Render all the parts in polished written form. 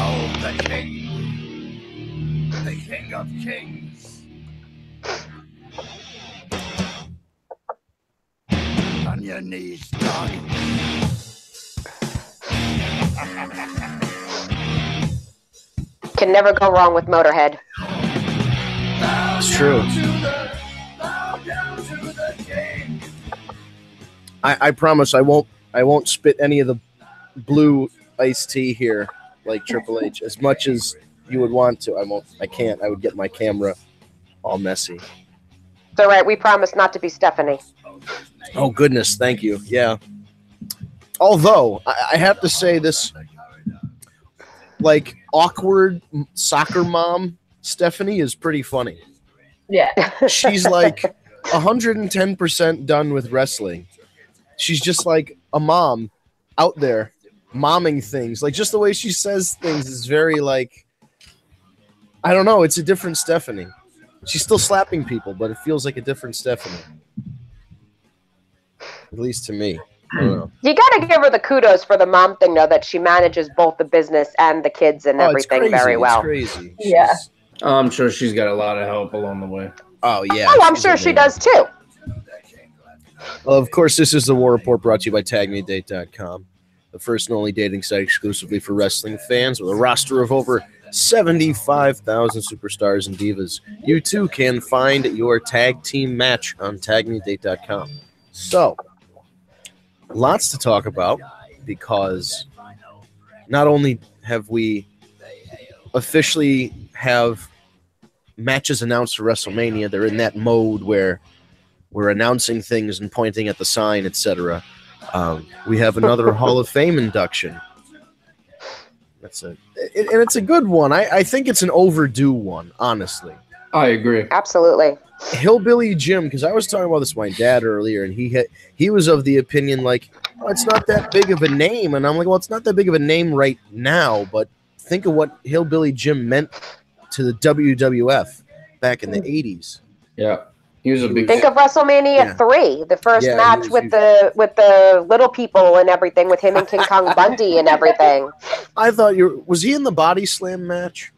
Behold the king of kings. On your knees, dog. Can never go wrong with Motorhead. It's true. I promise I won't spit any of the blue iced tea here like Triple H as much as you would want to. I can't. I would get my camera all messy. It's all right. We promise not to be Stephanie. Oh, goodness. Thank you. Yeah. Although, I have to say this, like, awkward soccer mom Stephanie is pretty funny. Yeah. She's like 110% done with wrestling. She's just like a mom out there momming things. Like, just the way she says things is very, like, I don't know. It's a different Stephanie. She's still slapping people, but it feels like a different Stephanie. At least to me. I don't know. You got to give her the kudos for the mom thing, though, that she manages both the business and the kids and everything very well. It's crazy. Yeah. I'm sure she's got a lot of help along the way. Oh, yeah. Oh, I'm sure she does, too. Well, of course, this is the War Report brought to you by TagMeADate.com, the first and only dating site exclusively for wrestling fans with a roster of over 75,000 superstars and divas. You, too, can find your tag team match on TagMeADate.com. So, lots to talk about because not only have we officially have matches announced for WrestleMania, they're in that mode where we're announcing things and pointing at the sign, etc. We have another Hall of Fame induction. And it's a good one. I think it's an overdue one, honestly. I agree. Absolutely. Hillbilly Jim, because I was talking about this with my dad earlier, and he was of the opinion, like, oh, it's not that big of a name. And I'm like, well, it's not that big of a name right now, but think of what Hillbilly Jim meant to the WWF back in the 80s. Yeah. He was a big. Think of WrestleMania 3, the first match with the little people and everything, with him and King Kong Bundy and everything. I thought was he in the Body Slam match?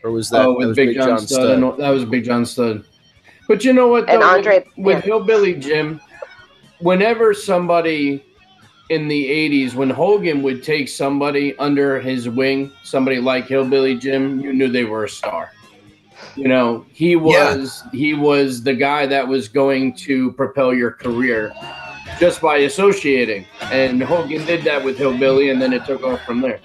Or was that, with Big John Studd? That was Big John Studd. But you know what? Though, and Andre, with Hillbilly Jim, whenever somebody in the 80s, when Hogan would take somebody under his wing, somebody like Hillbilly Jim, you knew they were a star. You know, he was the guy that was going to propel your career just by associating. And Hogan did that with Hillbilly, and then it took off from there.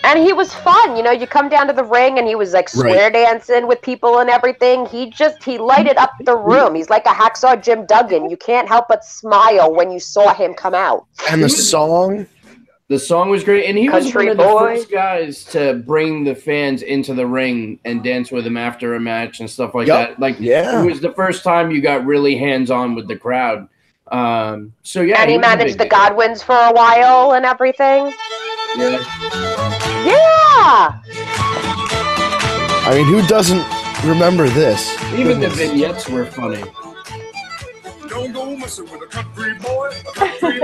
And he was fun, you know. You come down to the ring, and he was like square dancing with people and everything. He lighted up the room. He's like a Hacksaw Jim Duggan. You can't help but smile when you saw him come out. And the song was great, and he was Country one of the boy. first guys to bring the fans into the ring and dance with them after a match and stuff like that. Like, it was the first time you got really hands-on with the crowd. And he managed the Godwins for a while and everything. Yeah. I mean, who doesn't remember this? Even the vignettes were funny. Don't go messing with a country boy. Country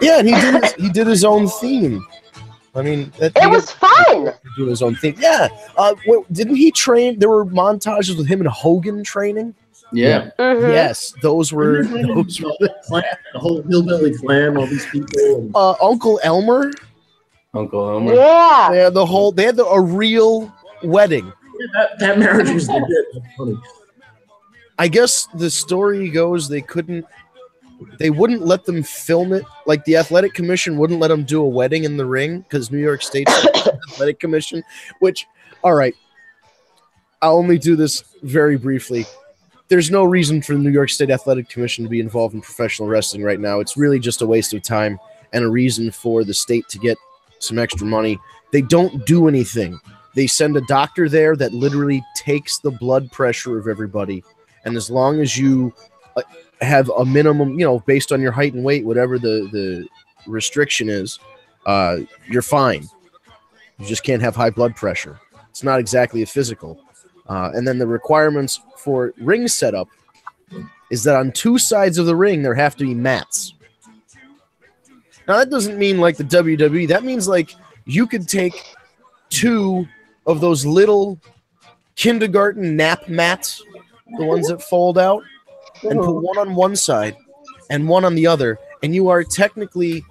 Yeah, and he did his own theme. I mean, it was fun. Do his own theme. Yeah. Didn't he train? There were montages with him and Hogan training. Yeah. Mm-hmm. Yes, those were the whole Hillbilly Clan, all these people. Uncle Elmer. Yeah. They had a real wedding. Yeah, that marriage was legit. That's funny. I guess the story goes they wouldn't let them film it. Like, the Athletic Commission wouldn't let them do a wedding in the ring because New York State Athletic Commission, which, all right, I'll only do this very briefly. There's no reason for the New York State Athletic Commission to be involved in professional wrestling right now. It's really just a waste of time and a reason for the state to get some extra money. They don't do anything. They send a doctor there that literally takes the blood pressure of everybody. And as long as you have a minimum, based on your height and weight, whatever the restriction is, you're fine. You just can't have high blood pressure. It's not exactly a physical. And then the requirements for ring setup is that on two sides of the ring, there have to be mats. Now that doesn't mean like the WWE. That means like you could take 2 of those little kindergarten nap mats, the ones that fold out, and put one on one side and one on the other, and you are technically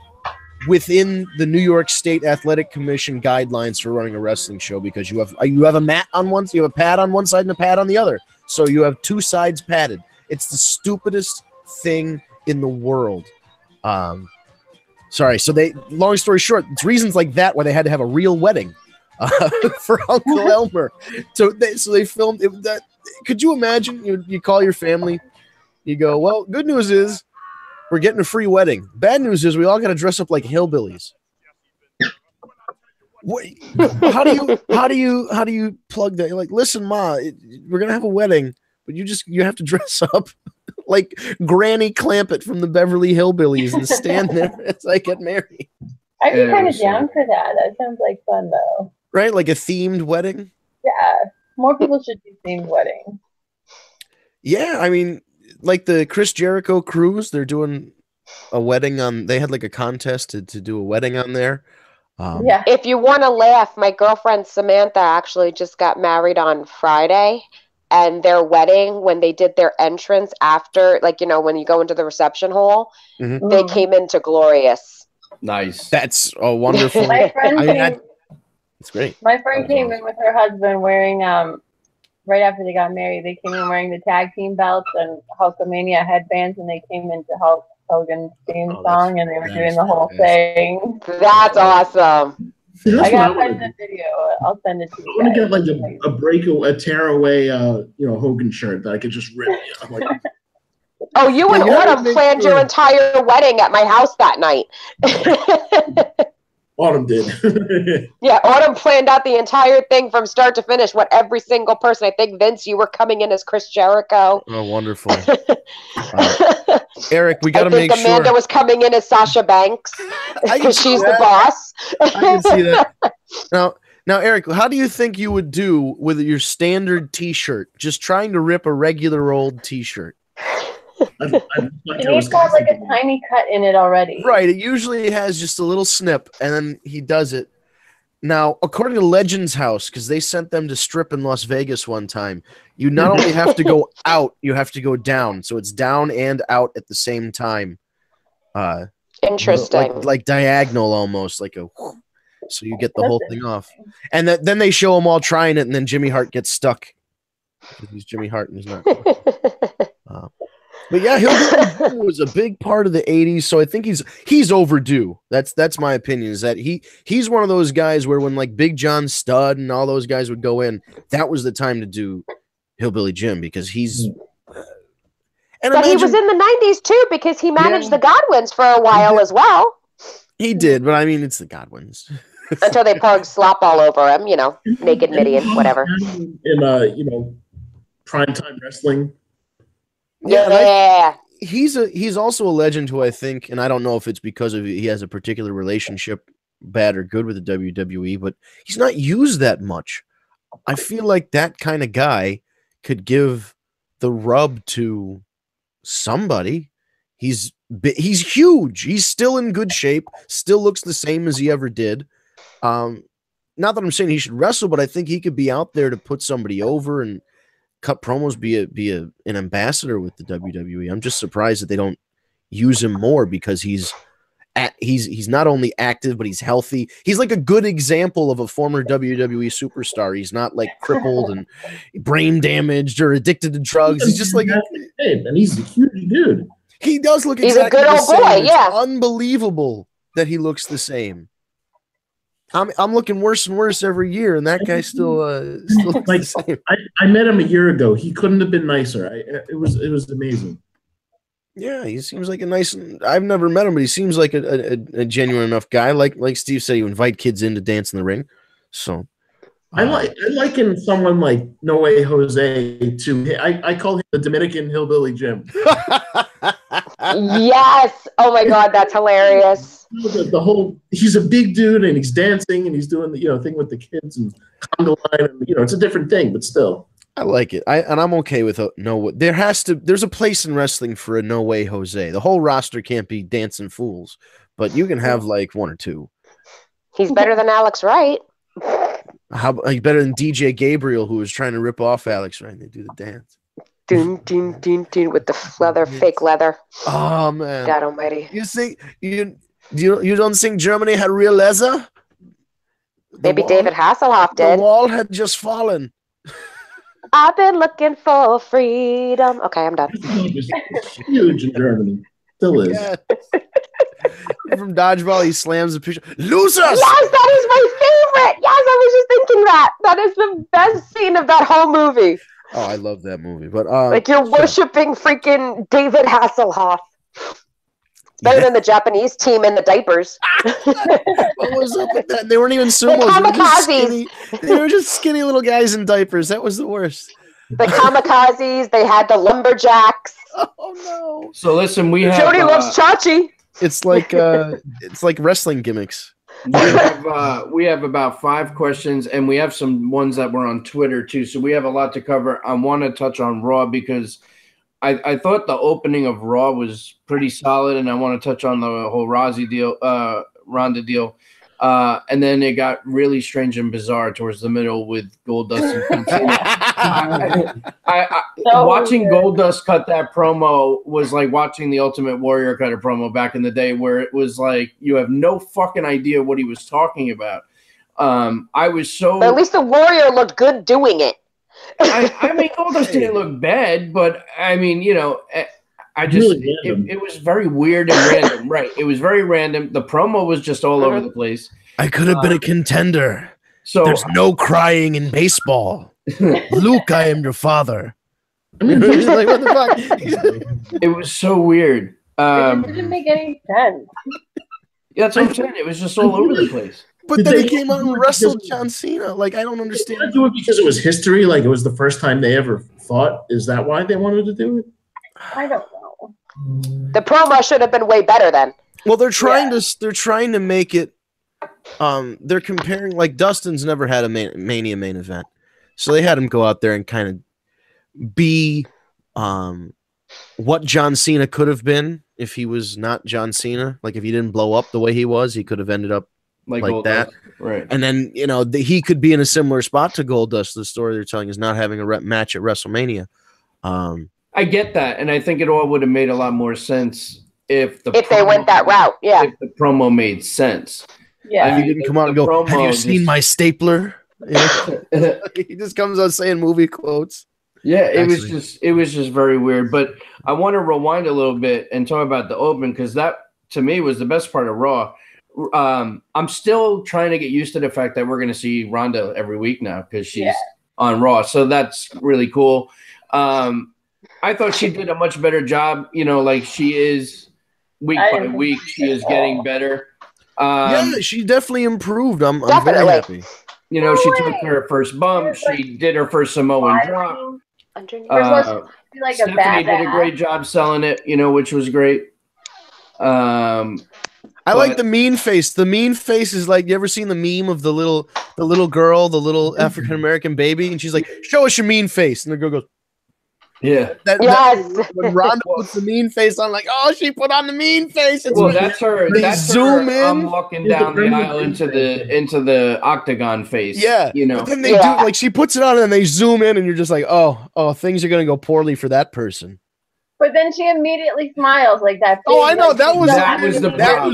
within the New York State Athletic Commission guidelines for running a wrestling show, because you have a mat on one, you have a pad on one side and a pad on the other, so you have 2 sides padded. It's the stupidest thing in the world. Sorry. So long story short, it's reasons like that why they had to have a real wedding for Uncle Elmer. So they filmed it. Could you imagine? You call your family, you go, well, good news is we're getting a free wedding. Bad news is we all got to dress up like hillbillies. How do you plug that? You're like, listen, Ma, we're gonna have a wedding, but you have to dress up like Granny Clampett from the Beverly Hillbillies and stand there as I get married. I'd be kind of down for that. That sounds like fun, though. Right, like a themed wedding. Yeah, more people should do themed weddings. Yeah, I mean, like the Chris Jericho cruise, they're doing a wedding on. They had like a contest to do a wedding on there. Yeah. If you want to laugh, my girlfriend Samantha actually just got married on Friday, and their wedding, when they did their entrance after, like, you know, when you go into the reception hall, they came into glorious. Nice. That's a wonderful. My friend it's great. My friend came in with her husband wearing, right after they got married, they came in wearing the tag team belts and Hulkamania headbands, and they came into Hulk Hogan's theme song, and they were doing the whole thing. That's awesome. I got the video. I'll send it to you. I want to get like a tearaway, Hogan shirt that I could just rip. Like, oh, you and Autumn planned your entire wedding at my house that night. Autumn did. Yeah, Autumn planned out the entire thing from start to finish. What every single person. I think, Vince, you were coming in as Chris Jericho. Oh, wonderful. Eric, we got to make sure. Amanda was coming in as Sasha Banks because she's the boss. I can see that. Now, Eric, how do you think you would do with your standard T-shirt? Just trying to rip a regular old T-shirt. It needs to have like a tiny cut in it already. Right. It usually has just a little snip, and then he does it. Now, according to Legends House, because they sent them to strip in Las Vegas one time, you not only have to go out, you have to go down. So it's down and out at the same time. Interesting. Like diagonal almost, like a whoosh, so you get the whole thing off. And then they show them all trying it, and then Jimmy Hart gets stuck. He's Jimmy Hart, and he's not. But yeah, Hillbilly was a big part of the 80s, so I think he's overdue. That's my opinion, is that he's one of those guys where when like Big John Studd and all those guys would go in, that was the time to do Hillbilly Jim, because he's but he was in the 90s too, because he managed the Godwins for a while as well. He did, but I mean, it's the Godwins. Until they poured slop all over him, naked Midian, whatever. In primetime wrestling. Yeah. He's also a legend who I think, and I don't know if it's because of he has a particular relationship, bad or good, with the WWE, but he's not used that much. I feel like that kind of guy could give the rub to somebody. He's huge. He's still in good shape. Still looks the same as he ever did. Not that I'm saying he should wrestle, but I think he could be out there to put somebody over and cut promos, be an ambassador with the WWE. I'm just surprised that they don't use him more, because he's not only active, but he's healthy. He's like a good example of a former WWE superstar. He's not like crippled and brain damaged or addicted to drugs. He's just like and he's a huge dude. He does look he's exactly a good the old same. boy, yeah. It's unbelievable that he looks the same. I'm looking worse and worse every year, and that guy still looks the same. I met him a year ago. He couldn't have been nicer. It was amazing. Yeah, he seems like a nice. I've never met him, but he seems like a genuine enough guy. Like Steve said, he would invite kids in to dance in the ring. So I liken someone like No Way Jose to. I call him the Dominican Hillbilly Jim. Yes. Oh my God, that's hilarious. The whole, he's a big dude and he's dancing and he's doing the thing with the kids and conga line, and it's a different thing, but still. I like it. I'm okay with there's a place in wrestling for a No Way Jose. The whole roster can't be dancing fools, but you can have like one or two. He's better than Alex Wright. How better than DJ Gabriel, who was trying to rip off Alex Wright? They do the dance. Dun, dun, dun, dun, with the leather, fake leather. Oh man! God Almighty! You think you don't think Germany had real leather? Maybe David Hasselhoff did. The wall had just fallen. I've been looking for freedom. Okay, I'm done. It's huge in Germany. Still is. Yeah. From Dodgeball, he slams the picture. Losers! Yes, that is my favorite. Yes, I was just thinking that. That is the best scene of that whole movie. Oh, I love that movie. But like you're worshiping freaking David Hasselhoff. Better than the Japanese team in the diapers. What was up with that? They weren't even sumos. They were just skinny little guys in diapers. That was the worst. The kamikazes. They had the lumberjacks. Oh no! So listen, we have Jody loves Chachi. It's like wrestling gimmicks. We have about 5 questions, and we have some ones that were on Twitter too. So we have a lot to cover. I want to touch on Raw because I thought the opening of Raw was pretty solid, and I want to touch on the whole Ronda deal. And then it got really strange and bizarre towards the middle with Goldust and watching Goldust cut that promo was like watching the Ultimate Warrior cut a promo back in the day, where it was like you have no fucking idea what he was talking about. I was so. But at least the Warrior looked good doing it. I mean, Goldust didn't look bad, but I mean, I just Really it was very weird and random. Right, it was very random. The promo was just all over the place. I could have been a contender. So there's no crying in baseball. Luke, I am your father. I mean, like, what the fuck? It was so weird. It didn't make any sense. Yeah, that's what I'm saying. It was just all over the place. But then he came out and wrestled John Cena. Like, I don't understand. Did they do it because it was history? Like, it was the first time they ever fought? Is that why they wanted to do it? I don't know. The promo should have been way better then. Well, they're trying to make it. They're comparing, like, Dustin's never had a Mania main event, so they had him go out there and kind of be what John Cena could have been if he was not John Cena. Like, if he didn't blow up the way he was, he could have ended up like that. Right. And then, he could be in a similar spot to Goldust. The story they're telling is not having a match at WrestleMania. I get that, and I think it all would have made a lot more sense if they went that route. Yeah. If the promo made sense. Yeah. If he didn't come out and go, "Have you seen my stapler?" He just comes out saying movie quotes. Yeah, it was just very weird. But I want to rewind a little bit and talk about the open, because that to me was the best part of Raw. I'm still trying to get used to the fact that we're going to see Ronda every week now because she's on Raw, so that's really cool. I thought she did a much better job. Like she is week by week, she is getting better. Yeah, she definitely improved. I'm very happy. She took her first bump. She did her first Samoan drop. Stephanie did a great job selling it, which was great. I like the mean face. The mean face is like, you ever seen the meme of the little girl, the little African American baby, and she's like, "Show us your mean face," and the girl goes, "Yeah." When Ronda puts the mean face on, like, "Oh, she put on the mean face." That's her. That's zoom her, in. I'm walking down the aisle into the octagon face. Yeah, But then they do, like, she puts it on and then they zoom in, and you're just like, oh, things are gonna go poorly for that person. But then she immediately smiles like that. Oh, I know. That was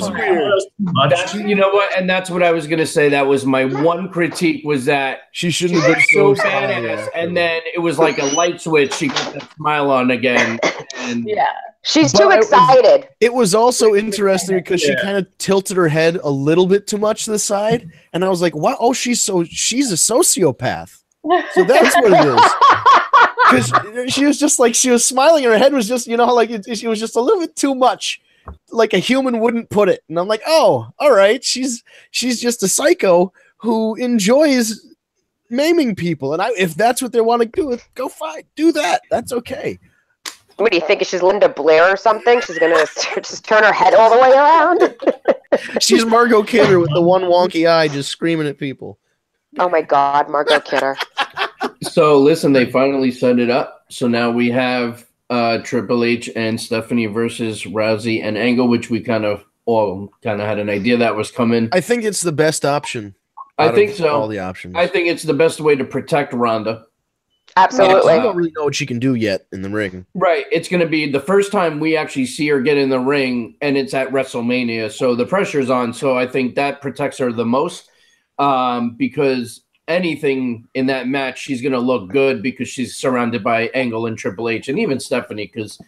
weird. You know what? And that's what I was going to say. That was my one critique, was that she shouldn't have been so badass. And then it was like a light switch. She got that smile on again. And she's too excited. It was also interesting because she kind of tilted her head a little bit too much to the side. And I was like, wow, oh, she's a sociopath. So that's what it is. Because she was just like, she was smiling, her head was just, she was just a little bit too much, like a human wouldn't put it. And I'm like, oh, all right, she's just a psycho who enjoys maiming people. And if that's what they want to do, go fine, do that. That's okay. What do you think? She's Linda Blair or something? She's going to just turn her head all the way around? She's Margot Kidder with the one wonky eye just screaming at people. Oh my God, Margot Kidder. So listen, they finally set it up. So now we have Triple H and Stephanie versus Rousey and Angle, which we kind of all kind of had an idea that was coming. I think it's the best option. I think so. All the options. I think it's the best way to protect Ronda. Absolutely. We don't really know what she can do yet in the ring. Right. It's going to be the first time we actually see her get in the ring, and it's at WrestleMania. So the pressure's on. So I think that protects her the most because anything in that match, she's going to look good because she's surrounded by Angle and Triple H and even Stephanie because,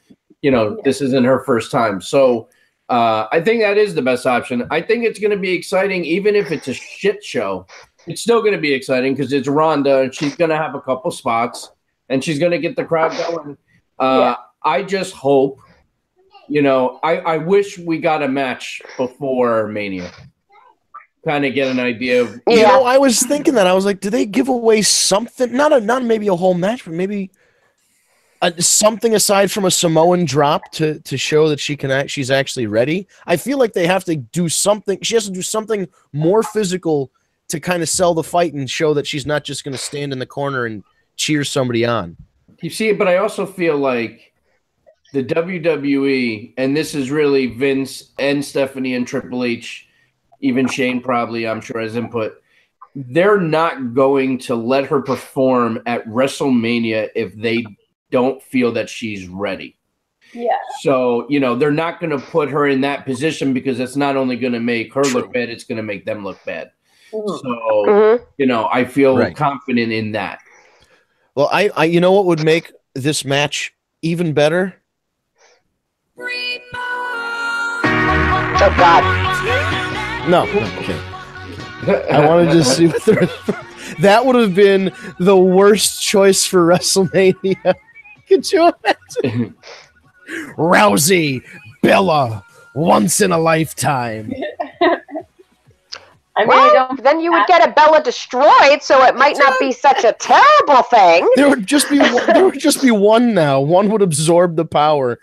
this isn't her first time. So I think that is the best option. I think it's going to be exciting, even if it's a shit show. It's still going to be exciting because it's Ronda, and she's going to have a couple spots, and she's going to get the crowd going. I just hope, I wish we got a match before Mania. Kind of get an idea of. I was thinking that. I was like, do they give away something? Not maybe a whole match, but maybe something aside from a Samoan drop to show that she's actually ready. I feel like they have to do something. She has to do something more physical to kind of sell the fight and show that she's not just going to stand in the corner and cheer somebody on. You see, but I also feel like the WWE, and this is really Vince and Stephanie and Triple H, even Shane probably, I'm sure, has input. They're not going to let her perform at WrestleMania if they don't feel that she's ready. Yeah. So, they're not going to put her in that position because it's not only going to make her look bad, it's going to make them look bad. So, I feel confident in that. Well, I you know what would make this match even better? Oh, God. No. Okay. I wanted to see what that would have been the worst choice for WrestleMania. Could you imagine? Rousey, Bella, once in a lifetime. Then you would get a Bella destroyed, so it might not be such a terrible thing. There would just be one now. One would absorb the power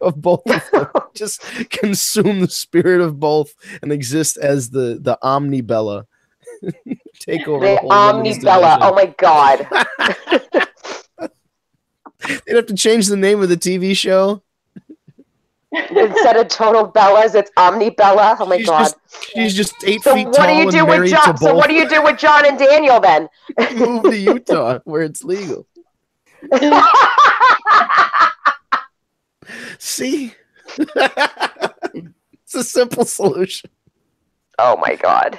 of both of them. Just consume the spirit of both and exist as the Omni Bella. Take over the whole Omni Bella. Oh my God. They'd have to change the name of the TV show. Instead of Total Bellas, it's Omni Bella. Oh my God. She's just 8 feet tall and married to both. So what do you do with John and Daniel then? Move to Utah where it's legal. See? It's a simple solution. Oh my God.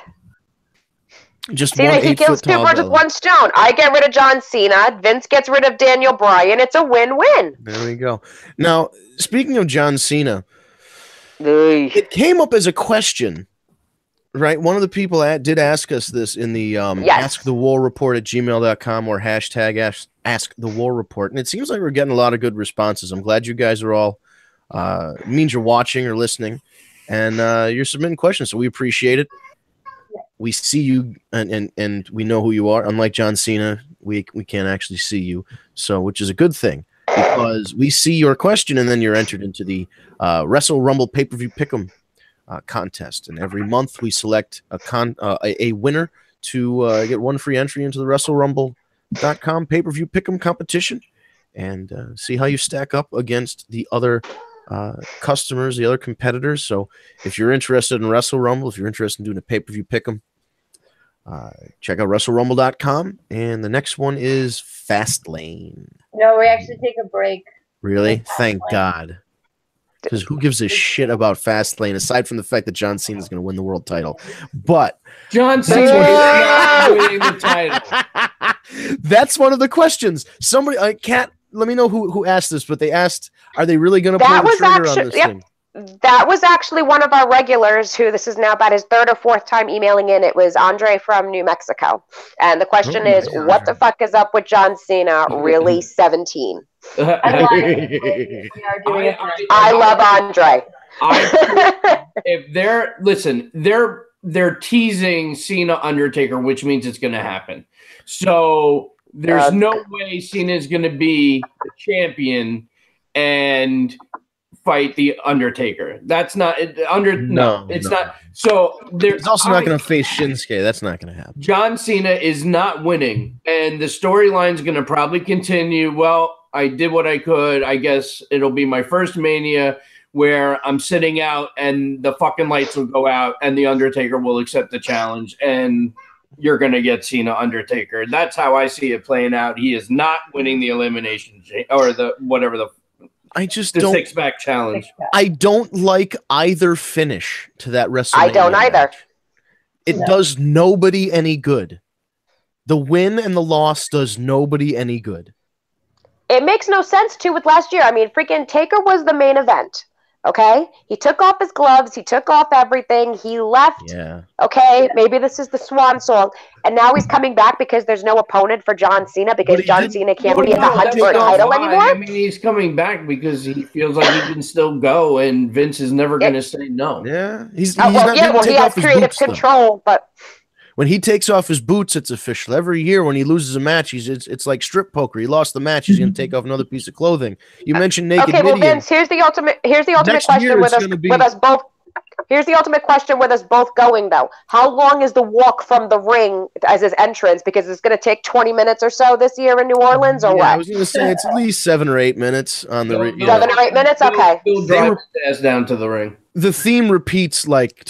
Just See, he kills two birds with one stone. I get rid of John Cena. Vince gets rid of Daniel Bryan. It's a win-win. There we go. Now, speaking of John Cena, it came up as a question, right? One of the people did ask us this in the askthewarreport@gmail.com or hashtag askthewarreport. And it seems like we're getting a lot of good responses. I'm glad you guys are all, it means you're watching or listening, and you're submitting questions, so we appreciate it. We see you and we know who you are. Unlike John Cena, we can't actually see you, so which is a good thing because we see your question and then you're entered into the Wrestle Rumble pay-per-view pick'em contest. And every month we select a winner to get one free entry into the WrestleRumble.com pay-per-view pick'em competition and see how you stack up against the other customers, the other competitors. So if you're interested in Wrestle Rumble, if you're interested in doing a pay-per-view pick'em, check out WrestleRumble.com. And the next one is Fastlane. No, we actually take a break. Really? Thank God. Because who gives a shit about Fastlane aside from the fact that John Cena is going to win the world title? But John Cena is not winning the title. That's one of the questions. Somebody, Kat, let me know who asked this, but they asked, are they really going to pull the trigger on this thing? That was actually one of our regulars who this is now about his third or fourth time emailing in. It was Andre from New Mexico. And the question is, what the fuck is up with John Cena? Really 17? I love Andre. If they're teasing Cena Undertaker, which means it's going to happen. So there's no way Cena is going to be the champion and fight the Undertaker. That's not it's not. So he's also not going to face Shinsuke. That's not going to happen. John Cena is not winning, and the storyline is going to probably continue. Well, I did what I could. I guess it'll be my first Mania where I'm sitting out and the fucking lights will go out and the Undertaker will accept the challenge and you're going to get Cena Undertaker. That's how I see it playing out. He is not winning the elimination or the whatever the six-pack challenge. I don't like either finish to that WrestleMania. I don't either. Match. It does nobody any good. The win and the loss does nobody any good. It makes no sense, too, with last year. I mean, freaking Taker was the main event. Okay? He took off his gloves. He took off everything. He left. Yeah. Okay? Maybe this is the swan song. And now he's coming back because there's no opponent for John Cena because John Cena can't be at the hunt for a title anymore. I mean, he's coming back because he feels like he can still go and Vince is never going to say no. Yeah. He he has creative control, but... When he takes off his boots, it's official. Every year when he loses a match, it's like strip poker. He lost the match. He's going to take off another piece of clothing. You mentioned Naked Midian. Okay, well, Vince, here's the ultimate question with us both. Here's the ultimate question with us both going, though. How long is the walk from the ring as his entrance? Because it's going to take 20 minutes or so this year in New Orleans, or what? I was going to say it's at least 7 or 8 minutes on the ring. 7 or 8 minutes? Okay. He'll drive his ass down to the ring. The theme repeats like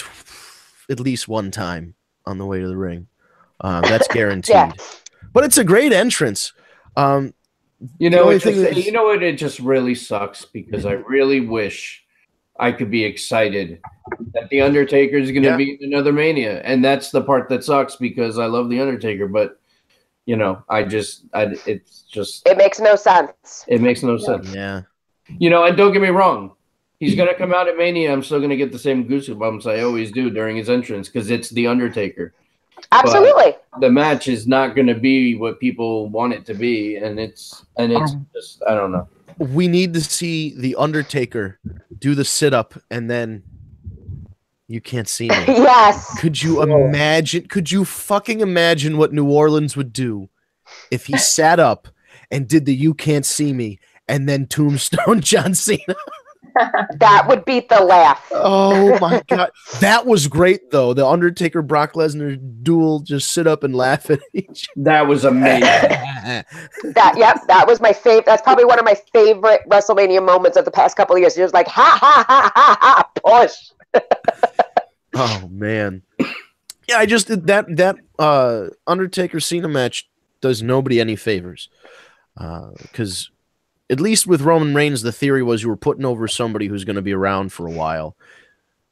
at least one time on the way to the ring. That's guaranteed. Yeah. But it's a great entrance. You know what? It just really sucks because I really wish I could be excited that the Undertaker is going to be in another Mania, and that's the part that sucks because I love the Undertaker. But it makes no sense. It makes no sense. Yeah. And don't get me wrong. He's going to come out at Mania. I'm still going to get the same goosebumps I always do during his entrance because it's the Undertaker. Absolutely. But the match is not going to be what people want it to be, and it's just I don't know. We need to see the Undertaker do the sit-up, and then you can't see me. Yes. Could you imagine? Could you fucking imagine what New Orleans would do if he sat up and did the "You Can't See Me" and then tombstone John Cena? That would beat the laugh. Oh my god, that was great though. The Undertaker Brock Lesnar duel, just sit up and laugh at each. That was amazing. That was my favorite. That's probably one of my favorite WrestleMania moments of the past couple of years. He was like, ha ha ha ha ha, push. Oh man, yeah. I just that Undertaker Cena match does nobody any favors because. At least with Roman Reigns, the theory was you were putting over somebody who's going to be around for a while.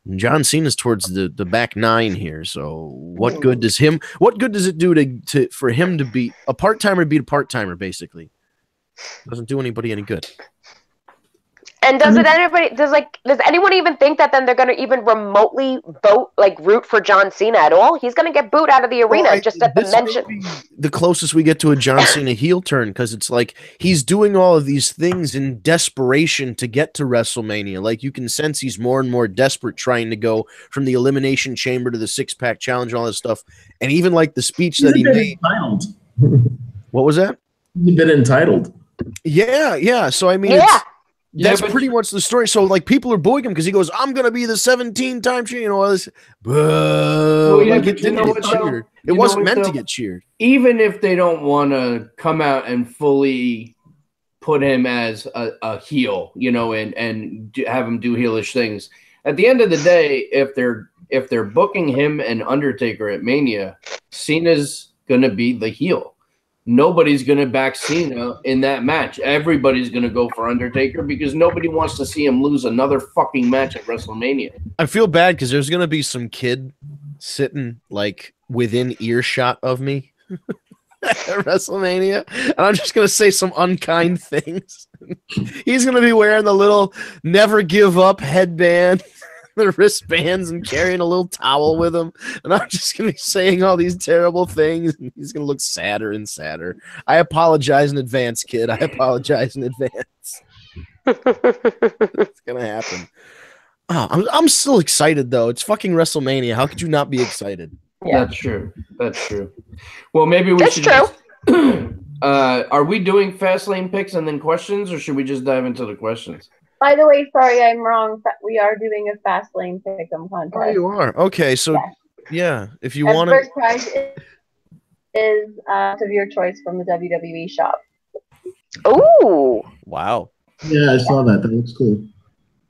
And John Cena's towards the back nine here, so what good does it do for him to beat a part-timer beat a part-timer, basically? Doesn't do anybody any good. And does anyone even think that then they're going to even remotely root for John Cena at all? He's going to get booed out of the arena just at the mention. The closest we get to a John Cena heel turn because it's like he's doing all of these things in desperation to get to WrestleMania. Like you can sense he's more and more desperate trying to go from the Elimination Chamber to the six-pack challenge and all this stuff. And even like the speech that he made. Entitled. What was that? He's a bit entitled. Yeah. So I mean, that's pretty much the story. So, like, people are booing him because he goes, "I'm going to be the 17-time champion." All this, it didn't get cheered. It wasn't meant to get cheered. Even if they don't want to come out and fully put him as a heel, and have him do heelish things. At the end of the day, if they're booking him and Undertaker at Mania, Cena's going to be the heel. Nobody's going to back Cena in that match. Everybody's going to go for Undertaker because nobody wants to see him lose another fucking match at WrestleMania. I feel bad because there's going to be some kid sitting like within earshot of me at WrestleMania, and I'm just going to say some unkind things. He's going to be wearing the little never give up headband, the wristbands, and carrying a little towel with him, and I'm just gonna be saying all these terrible things, and he's gonna look sadder and sadder. I apologize in advance, kid. I apologize in advance. It's gonna happen. Oh, I'm still excited though. It's fucking WrestleMania. How could you not be excited? Yeah. That's true. Well, maybe we should. Are we doing Fastlane picks and then questions, or should we just dive into the questions? By the way, sorry, I'm wrong. We are doing a Fastlane pick'em contest. Oh, you are? Okay, so yeah, if you want to. First prize is of your choice from the WWE shop. Ooh. Wow, Yeah, I saw that. That looks cool.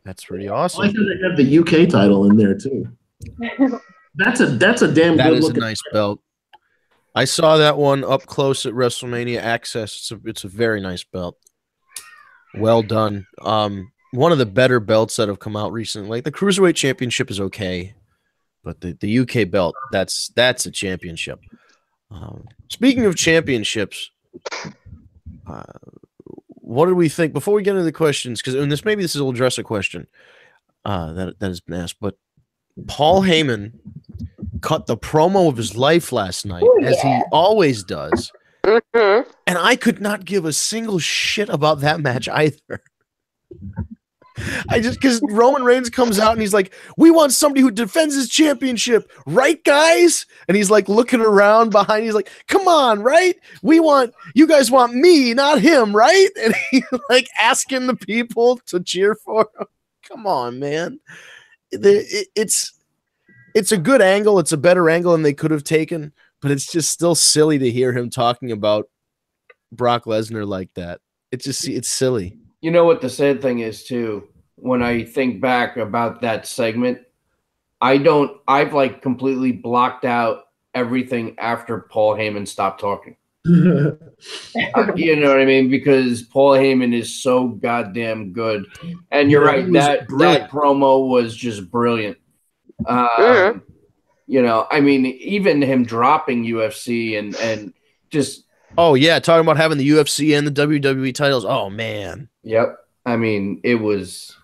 that's pretty I like awesome. how they have the UK title in there too. That's a damn That good is a looking. nice belt. I saw that one up close at WrestleMania Access. It's a very nice belt. Well done. One of the better belts that have come out recently. Like the Cruiserweight Championship is okay, but the UK belt, that's a championship. Speaking of championships, what did we think before we get into the questions? Because this will address a question that has been asked. But Paul Heyman cut the promo of his life last night, as he always does, and I could not give a single shit about that match either. Because Roman Reigns comes out and he's like, "We want somebody who defends his championship, right, guys?" And he's like looking around behind. He's like, "Come on, right? You guys want me, not him, right?" And he's like asking the people to cheer for him. Come on, man. It's a good angle. It's a better angle than they could have taken, but it's just still silly to hear him talking about Brock Lesnar like that. It's silly. You know what the sad thing is too, when I think back about that segment, I've like completely blocked out everything after Paul Heyman stopped talking. You know what I mean? Because Paul Heyman is so goddamn good. And you're right, that promo was just brilliant. You know, I mean, even him dropping UFC and just. Oh, yeah, talking about having the UFC and the WWE titles. Oh, man. Yep. I mean, it was.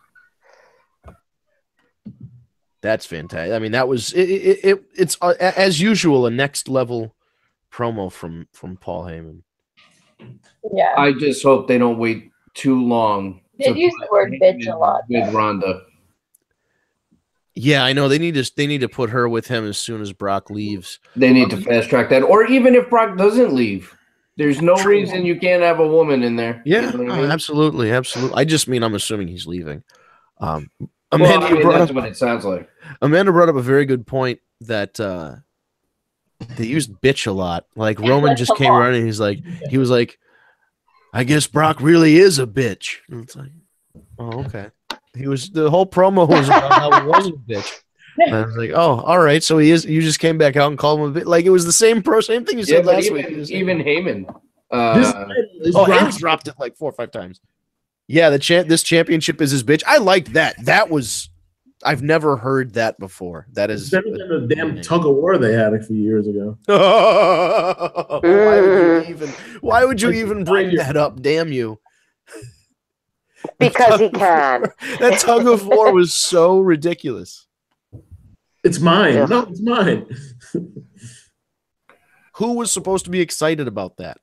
That's fantastic. I mean, that was it's as usual a next level promo from Paul Heyman. Yeah. I just hope they don't wait too long. They use the word bitch a lot. With Ronda. Yeah, I know they need to put her with him as soon as Brock leaves. They need to fast track that, or even if Brock doesn't leave. There's no reason you can't have a woman in there. Yeah, you know what I mean? absolutely. I'm assuming he's leaving. That's what it sounds like. Amanda brought up a very good point that they used bitch a lot. Like Roman just came around and he was like, "I guess Brock really is a bitch." And it's like, oh, okay. The whole promo was about how he wasn't a bitch. And I was like, oh, all right. So he is. You just came back out and called him a bit. Like it was the same thing you said last week. Even Heyman. Heyman dropped it like 4 or 5 times. Yeah, this championship is his bitch. I liked that. I've never heard that before. That is better than the damn tug of war they had a few years ago. Why would you even bring that up? Damn you! Because he can. That tug of war was so ridiculous. It's mine. Yeah. No, it's mine. Who was supposed to be excited about that?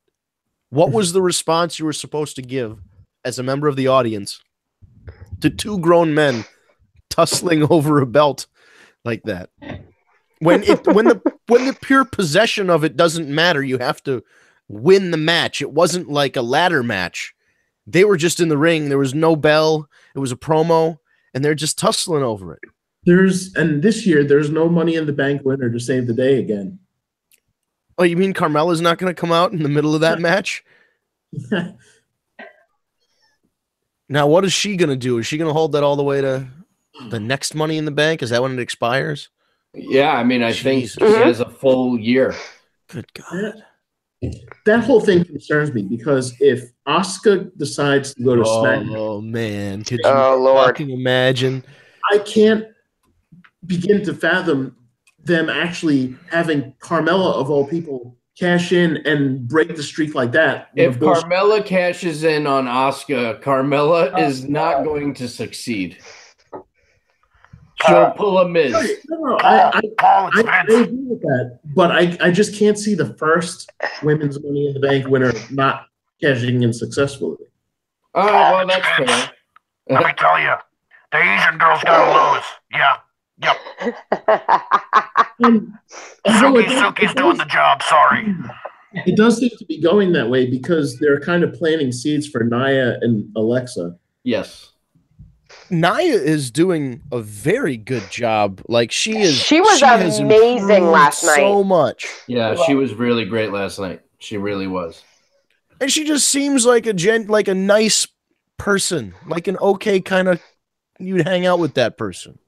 What was the response you were supposed to give as a member of the audience to 2 grown men tussling over a belt like that? When the pure possession of it doesn't matter, you have to win the match. It wasn't like a ladder match. They were just in the ring. There was no bell. It was a promo, and they're just tussling over it. This year there's no Money in the Bank winner to save the day again. Oh, you mean Carmella's not going to come out in the middle of that match? Now, what is she going to do? Is she going to hold that all the way to the next Money in the Bank? Is that when it expires? Yeah, I mean, I think she has a full year. Good God. That whole thing concerns me because if Asuka decides to go to SmackDown, oh man, could you fucking imagine? I can't begin to fathom them actually having Carmella of all people cash in and break the streak like that. If Carmella cashes in on Asuka, Carmella is not going to succeed. She'll pull a Miz. I agree with that, but I just can't see the first women's Money in the Bank winner not cashing in successfully. Oh, well, that's fair. Let me tell you, the Asian girl's gonna lose. Yeah. Yep. Suki's doing the job. Sorry. It does seem to be going that way because they're kind of planting seeds for Nia and Alexa. Yes. Nia is doing a very good job. Like she was amazing last night. So much. Yeah, she was really great last night. She really was. And she just seems like a nice person, like an okay kind of. You'd hang out with that person.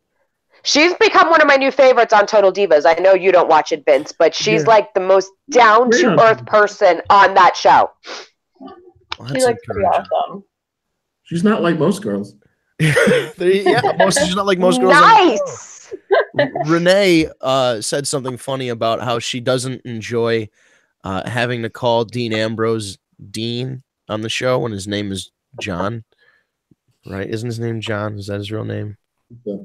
She's become one of my new favorites on Total Divas. I know you don't watch it, Vince, but she's like the most down to earth person on that show. Well, She looks pretty awesome. She's not like most girls. She's not like most girls. Nice. Renee said something funny about how she doesn't enjoy having to call Dean Ambrose Dean on the show when his name is John. Right? Isn't his name John? Is that his real name? Yeah.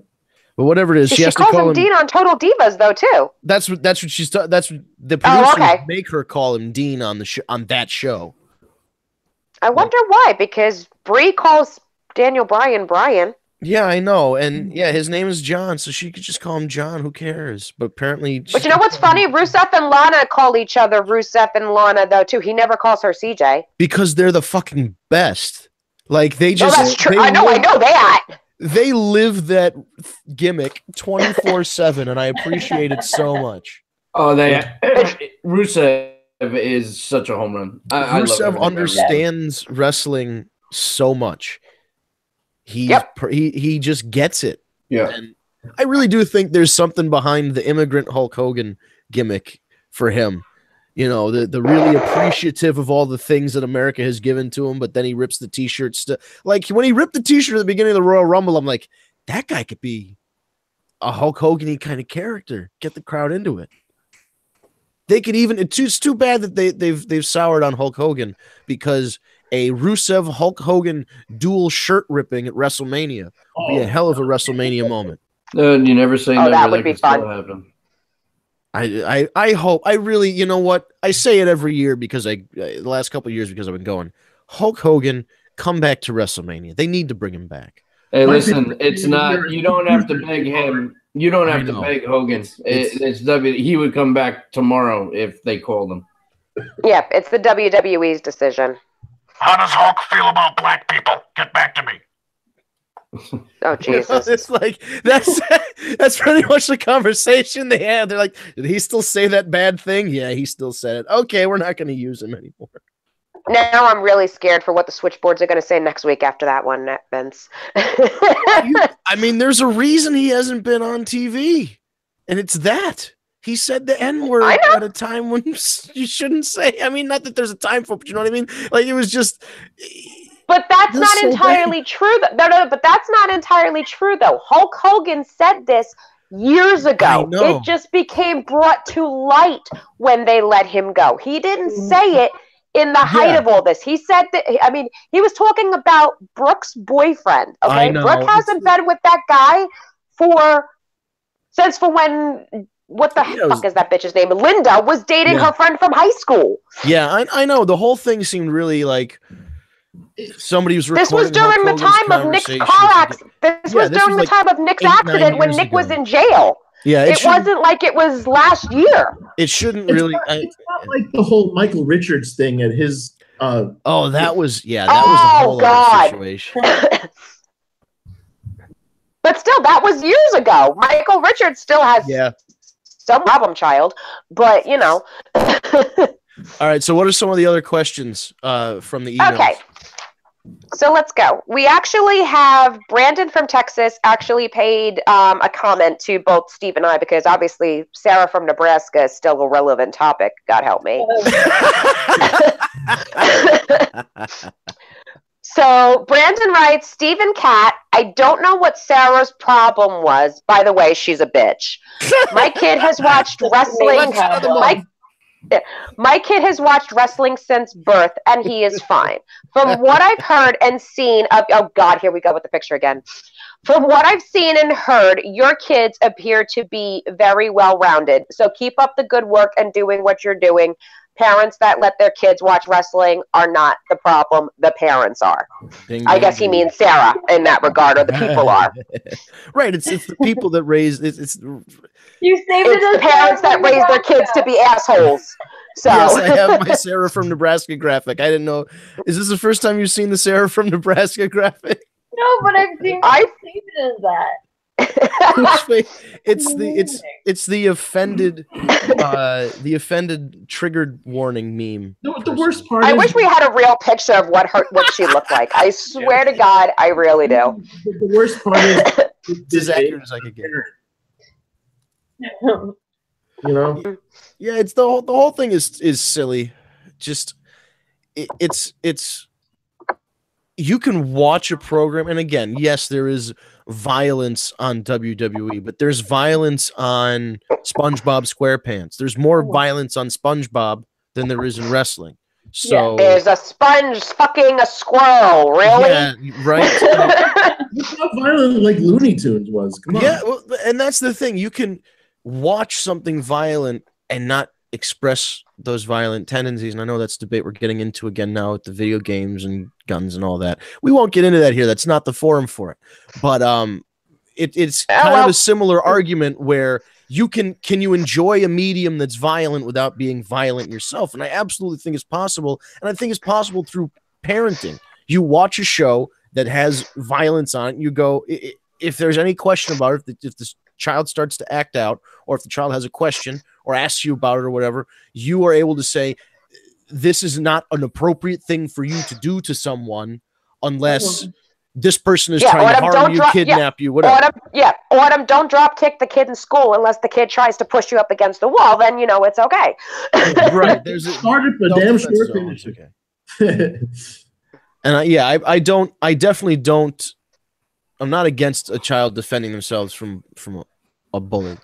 But whatever it is, she has to call him Dean on Total Divas though too. That's what she's. That's what the producers make her call him Dean on the on that show. I wonder why, because Brie calls Daniel Bryan. Yeah, I know, and yeah, his name is John, so she could just call him John. Who cares? But apparently, but you know what's funny? Rusev and Lana call each other Rusev and Lana though too. He never calls her CJ because they're the fucking best. Like they just. Oh, that's true. I know that. They live that gimmick 24/7, and I appreciate it so much. Oh, Rusev is such a home run. Rusev understands wrestling so much. He just gets it. Yeah, and I really do think there's something behind the immigrant Hulk Hogan gimmick for him. You know, the really appreciative of all the things that America has given to him, but then he rips the t-shirt like when he ripped the t-shirt at the beginning of the Royal Rumble, I'm like, that guy could be a Hulk Hogan-y kind of character. Get the crowd into it. They could even. It's too bad that they've soured on Hulk Hogan, because a Rusev Hulk Hogan dual shirt ripping at WrestleMania would be a hell of a WrestleMania moment. You never say never. That would be fun. I hope. I really, you know what? I say it every year because the last couple of years because I've been going, Hulk Hogan, come back to WrestleMania. They need to bring him back. Hey, listen, it's not. You don't have to beg him. You don't have to beg Hogan. It's he would come back tomorrow if they called him. Yep, it's the WWE's decision. How does Hulk feel about black people? Get back to me. Oh Jesus! It's like that's pretty much the conversation they had. They're like, did he still say that bad thing? Yeah, he still said it. Okay, we're not going to use him anymore. Now I'm really scared for what the switchboards are going to say next week after that one, Vince. I mean, there's a reason he hasn't been on TV, and it's that he said the N-word at a time when you shouldn't say. I mean, not that there's a time for it, but you know what I mean? Like, it was just. But that's not entirely true. No, but that's not entirely true, though. Hulk Hogan said this years ago. It just became brought to light when they let him go. He didn't say it in the height of all this. He said that, I mean, he was talking about Brooke's boyfriend. Okay, Brooke hasn't been with that guy since when. What the fuck is that bitch's name? Linda was dating her friend from high school. Yeah, I know. The whole thing seemed really like. Somebody was recording. This was during the time of Nick's car accident. This was during the time of Nick's accident when Nick was in jail. Yeah, it wasn't like it was last year. It shouldn't really. It's not like the whole Michael Richards thing at his. That was a whole other situation. But still, that was years ago. Michael Richards still has some problem child, but you know. All right. So, what are some of the other questions from the emails? Okay. So let's go. We actually have Brandon from Texas actually paid a comment to both Steve and I, because obviously Sarah from Nebraska is still a relevant topic. God help me. So Brandon writes, Steve and Kat, I don't know what Sarah's problem was. By the way, she's a bitch. My kid has watched wrestling. My kid has watched wrestling since birth, and he is fine. From what I've heard and seen of, oh God, here we go with the picture again. From what I've seen and heard, your kids appear to be very well-rounded. So keep up the good work and doing what you're doing. Parents that let their kids watch wrestling are not the problem. The parents are. I guess he means Sarah in that regard, or the people are. Right. It's the people that raise it's you saved it's the parents that raise their kids to be assholes. So yes, I have my Sarah from Nebraska graphic. I didn't know. Is this the first time you've seen the Sarah from Nebraska graphic? No, but I've seen it as that. It's the offended triggered warning meme. The worst part I is wish we had a real picture of what she looked like. I swear to God, I really do. the worst part is It's as accurate as I could get. You know? Yeah, it's the whole thing is silly. Just it's you can watch a program, and again, yes, there is violence on WWE, but there's violence on SpongeBob SquarePants. There's more violence on SpongeBob than there is in wrestling. So there's a sponge fucking a squirrel. Really? Yeah, right. It's not violent like Looney Tunes was. Come on. Yeah, well, and that's the thing. You can watch something violent and not express those violent tendencies. And I know that's debate we're getting into again now with the video games and guns and all that. We won't get into that here. That's not the forum for it. But it's kind of a similar argument where can you enjoy a medium that's violent without being violent yourself? And I absolutely think it's possible. And I think it's possible through parenting. You watch a show that has violence on it, and you go, if there's any question about it, if the child starts to act out, or if the child has a question or asks you about it or whatever, you are able to say, this is not an appropriate thing for you to do to someone unless this person is trying to harm you, kidnap you, whatever. Autumn, don't drop kick the kid in school unless the kid tries to push you up against the wall. Then you know it's okay. Right. There's started for damn sure finish. Okay. And I definitely don't. I'm not against a child defending themselves from a bully.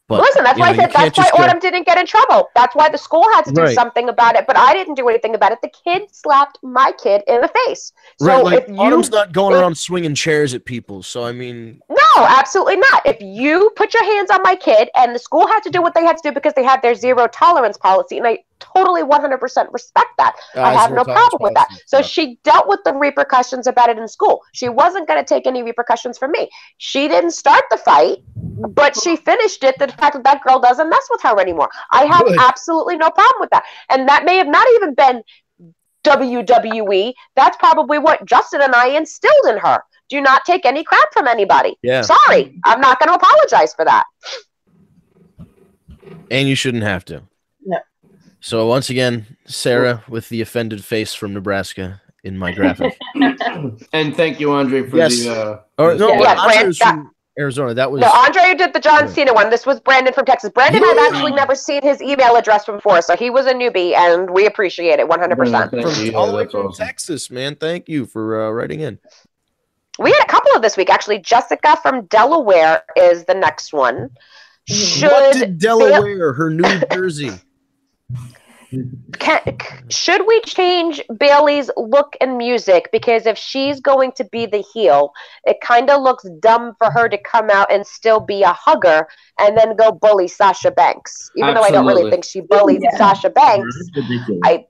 But, listen, that's why I said that's why Autumn didn't get in trouble. That's why the school had to do something about it, but I didn't do anything about it. The kid slapped my kid in the face. So if Autumn's not going around swinging chairs at people. So I mean, no, absolutely not. If you put your hands on my kid, and the school had to do what they had to do because they had their zero tolerance policy, and I totally 100% respect that. I have no problem with that. So she dealt with the repercussions about it in school. She wasn't going to take any repercussions from me. She didn't start the fight, but she finished it. The fact that girl doesn't mess with her anymore. I have absolutely no problem with that. And that may have not even been WWE. That's probably what Justin and I instilled in her. Do not take any crap from anybody. Yeah. Sorry, I'm not going to apologize for that. And you shouldn't have to. No. So once again, Sarah with the offended face from Nebraska in my graphic. And thank you, Andre, for the. Andre was from Arizona. That was Andre did the John Cena one. This was Brandon from Texas. Brandon had actually never seen his email address before, so he was a newbie, and we appreciate it 100%. All the way from Texas, man. Thank you for writing in. We had a couple of this week, actually. Jessica from Delaware is the next one. What did Delaware? Her New Jersey. Should we change Bailey's look and music? Because if she's going to be the heel, it kind of looks dumb for her to come out and still be a hugger and then go bully Sasha Banks. Even though I don't really think she bullied Sasha Banks, I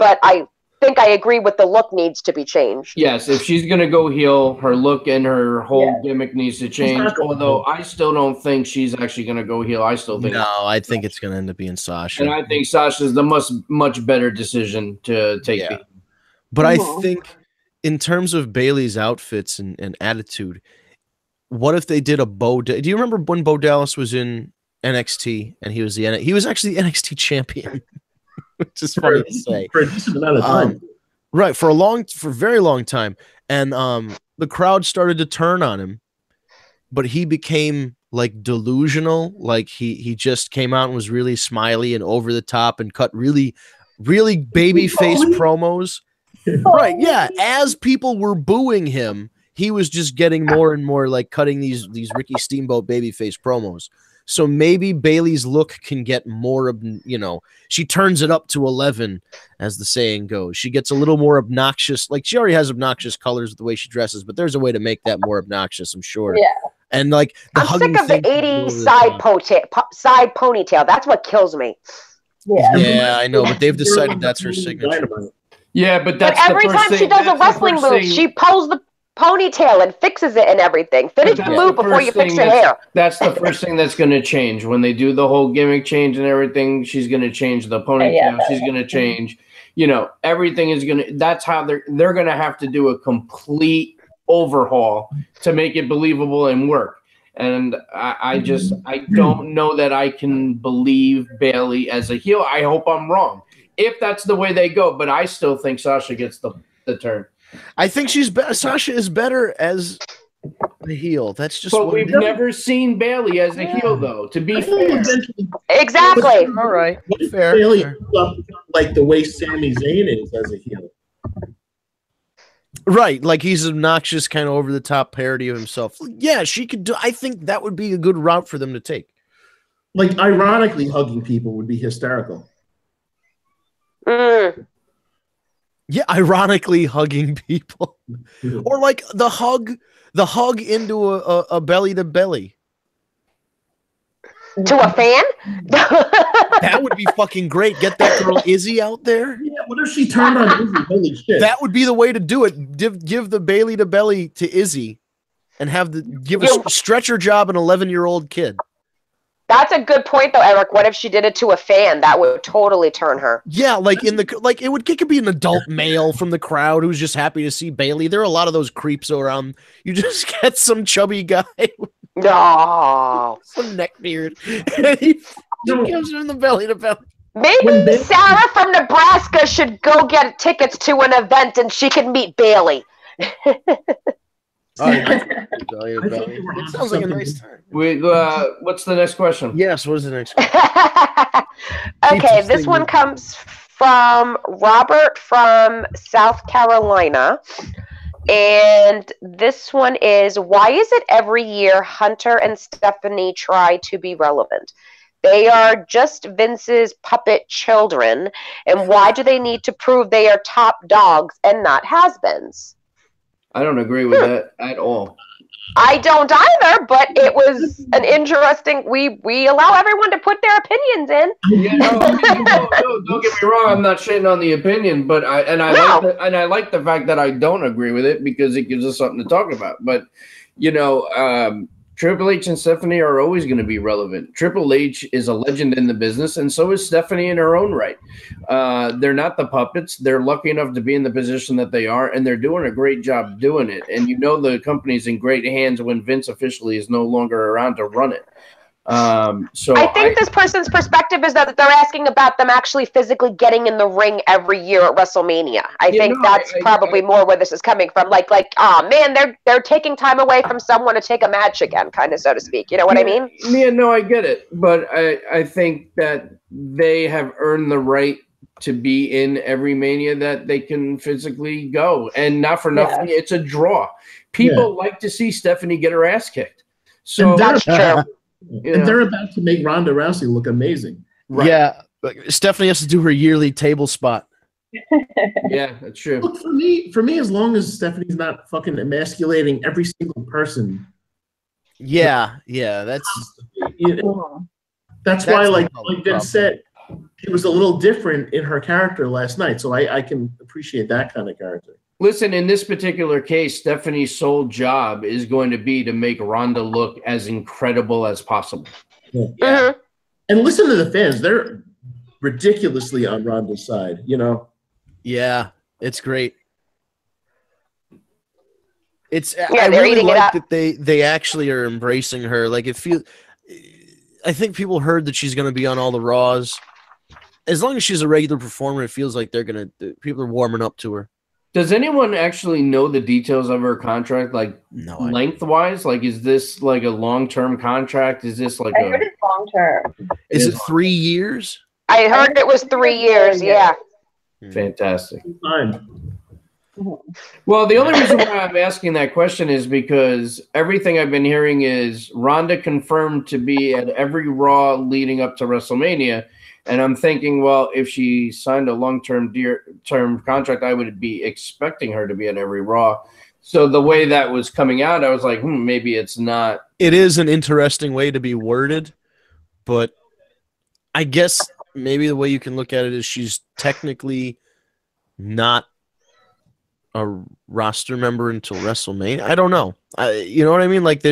think I agree with the look needs to be changed. Yes, if she's going to go heel, her look and her whole gimmick needs to change. Although I still don't think she's actually going to go heel. I still think I think it's going to end up being Sasha. And I think Sasha's the much better decision to take. Yeah. But I think in terms of Bailey's outfits and attitude, what if they did a Bo? Do you remember when Bo Dallas was in NXT and he was actually the NXT champion? Which is funny to say. For a decent amount of time. Right, for a very long time. And the crowd started to turn on him, but he became like delusional. Like he just came out and was really smiley and over the top and cut really, really baby face promos. Right, yeah. As people were booing him, he was just getting more and more like cutting these Ricky Steamboat babyface promos. So maybe Bailey's look can get more, she turns it up to 11, as the saying goes. She gets a little more obnoxious. Like she already has obnoxious colors with the way she dresses, but there's a way to make that more obnoxious, I'm sure. Yeah. And like I'm sick of the 80s side ponytail. That's what kills me. Yeah, I know, but they've decided that's her signature. Yeah, but that's every time she does a wrestling move, she pulls the ponytail and fixes it and everything. Finish the move before you fix your hair. That's the first thing that's going to change when they do the whole gimmick change and everything. She's going to change the ponytail. She's going to change. Everything is going to. That's how they're going to have to do a complete overhaul to make it believable and work. And I don't know that I can believe Bailey as a heel. I hope I'm wrong if that's the way they go, but I still think Sasha gets the turn. I think Sasha is better as the heel. That's just. But we've never seen Bailey as a heel, though. To be fair, exactly. All right, fair. Bailey up like the way Sami Zayn is as a heel. Right, like he's obnoxious, kind of over the top parody of himself. Yeah, she could do. I think that would be a good route for them to take. Like, ironically, hugging people would be hysterical. Yeah, ironically, hugging people, or like the hug into a belly to belly. To a fan? That would be fucking great. Get that girl Izzy out there. Yeah, what if she turned on Izzy? Holy shit. That would be the way to do it. Give the Bailey to belly to Izzy and give a stretcher job an 11-year-old kid. That's a good point, though, Eric. What if she did it to a fan? That would totally turn her. Yeah, it could be an adult male from the crowd who's just happy to see Bailey. There are a lot of those creeps around. You just get some chubby guy with some neck beard, and he gives her in the belly to belly. Maybe Sarah from Nebraska should go get tickets to an event, and she can meet Bailey. It sounds like a nice time. What's the next question? Yes, what is the next question? Okay, this one comes from Robert from South Carolina. And this one is, why is it every year Hunter and Stephanie try to be relevant? They are just Vince's puppet children. And why do they need to prove they are top dogs and not has-beens? I don't agree with that at all. I don't either, but it was an interesting. We allow everyone to put their opinions in. Yeah, no, don't get me wrong. I'm not shitting on the opinion, but I like the fact that I don't agree with it because it gives us something to talk about. But Triple H and Stephanie are always going to be relevant. Triple H is a legend in the business, and so is Stephanie in her own right. They're not the puppets. They're lucky enough to be in the position that they are, and they're doing a great job doing it. And the company's in great hands when Vince officially is no longer around to run it. I think this person's perspective is that they're asking about them actually physically getting in the ring every year at WrestleMania. I think that's probably more where this is coming from. Like, oh man, they're taking time away from someone to take a match again, kind of, so to speak. You know what I mean? Yeah, no, I get it, but I think that they have earned the right to be in every Mania that they can physically go, and not for nothing, it's a draw. People like to see Stephanie get her ass kicked. So that's true. And they're about to make Ronda Rousey look amazing. Right. Yeah, Stephanie has to do her yearly table spot. Yeah, that's true. Look, for me, as long as Stephanie's not fucking emasculating every single person. Yeah, that's why, like Vince said, she was a little different in her character last night. So I can appreciate that kind of character. Listen, in this particular case, Stephanie's sole job is going to be to make Ronda look as incredible as possible. Yeah. And listen to the fans. They're ridiculously on Ronda's side, Yeah, it's great. I really like that they actually are embracing her. Like, I think people heard that she's going to be on all the Raws. As long as she's a regular performer, it feels like people are warming up to her. Does anyone actually know the details of her contract, lengthwise? Like, is this like a long-term contract? Is this like I heard it's long-term. Is it 3 years? I heard it was 3 years, yeah. Fantastic. Well, the only reason why I'm asking that question is because everything I've been hearing is Ronda confirmed to be at every Raw leading up to WrestleMania. And I'm thinking, well, if she signed a long-term contract, I would be expecting her to be at every Raw. So the way that was coming out, I was like, maybe it's not. It is an interesting way to be worded, but I guess maybe the way you can look at it is she's technically not a roster member until WrestleMania. I don't know. You know what I mean? Like,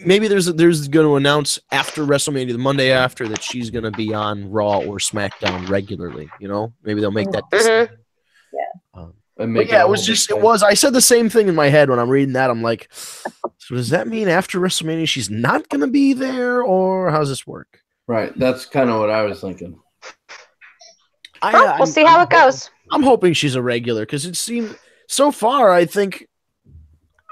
maybe there's going to announce after WrestleMania, the Monday after, that she's going to be on Raw or SmackDown regularly. Maybe they'll make that decision. and But make yeah, a it was whole just big it thing. was. I said the same thing in my head when I'm reading that. I'm like, so does that mean after WrestleMania she's not going to be there, or how's this work? Right. That's kind of what I was thinking. We'll see how it goes. I'm hoping she's a regular because it seems so far. I think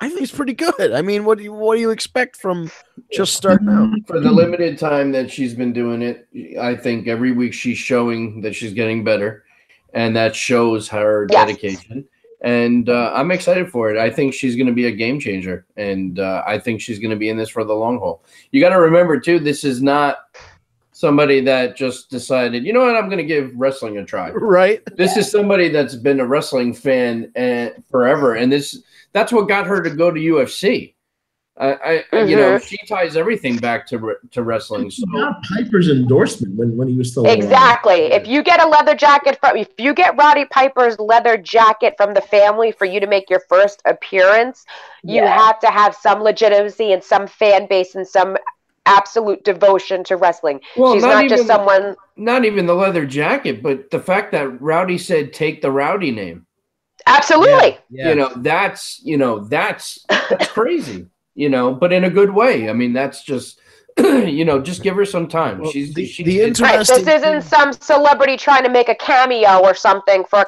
it's pretty good. I mean, what do you expect from just starting out? For the limited time that she's been doing it, I think every week she's showing that she's getting better, and that shows her dedication. And I'm excited for it. I think she's going to be a game changer, and I think she's going to be in this for the long haul. You got to remember, too, this is not somebody that just decided, you know what, I'm going to give wrestling a try. Right. This is somebody that's been a wrestling fan forever, and that's what got her to go to UFC. You know, she ties everything back to wrestling. So. He got Piper's endorsement when he was still alive. Exactly. If you get a leather jacket if you get Roddy Piper's leather jacket from the family for you to make your first appearance, you have to have some legitimacy and some fan base and some absolute devotion to wrestling. Well, she's not just someone. Not even the leather jacket, but the fact that Rowdy said, "Take the Rowdy name." Absolutely. Yeah. That's crazy. But in a good way. I mean, that's just, just give her some time. Well, She's the interesting. Right, this isn't some celebrity trying to make a cameo or something for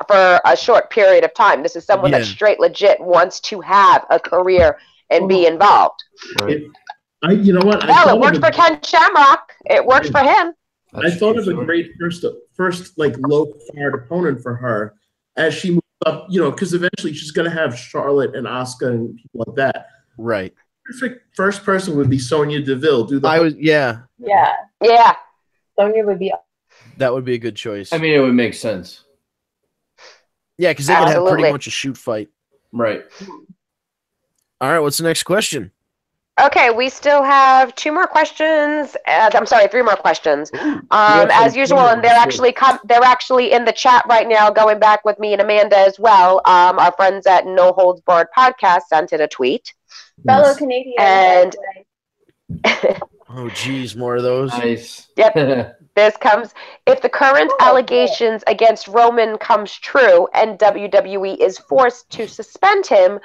for a short period of time. This is someone that straight legit wants to have a career and be involved. Right. You know what? Well, it worked for Ken Shamrock. It worked for him. I thought of a great first like low card opponent for her as she moves up, because eventually she's going to have Charlotte and Asuka and people like that. Right. Perfect first person would be Sonya Deville. Yeah. Sonya would be. That would be a good choice. I mean, it would make sense. Yeah, because they could have pretty much a shoot fight. Right. All right, what's the next question? Okay, we still have 2 more questions. I'm sorry, 3 more questions. As usual, and they're actually in the chat right now, going back with me and Amanda as well. Our friends at No Holds Barred Podcast sent in a tweet. Fellow Canadian. And oh, geez, more of those. Nice. Yep. This comes, if the current allegations against Roman comes true and WWE is forced to suspend him,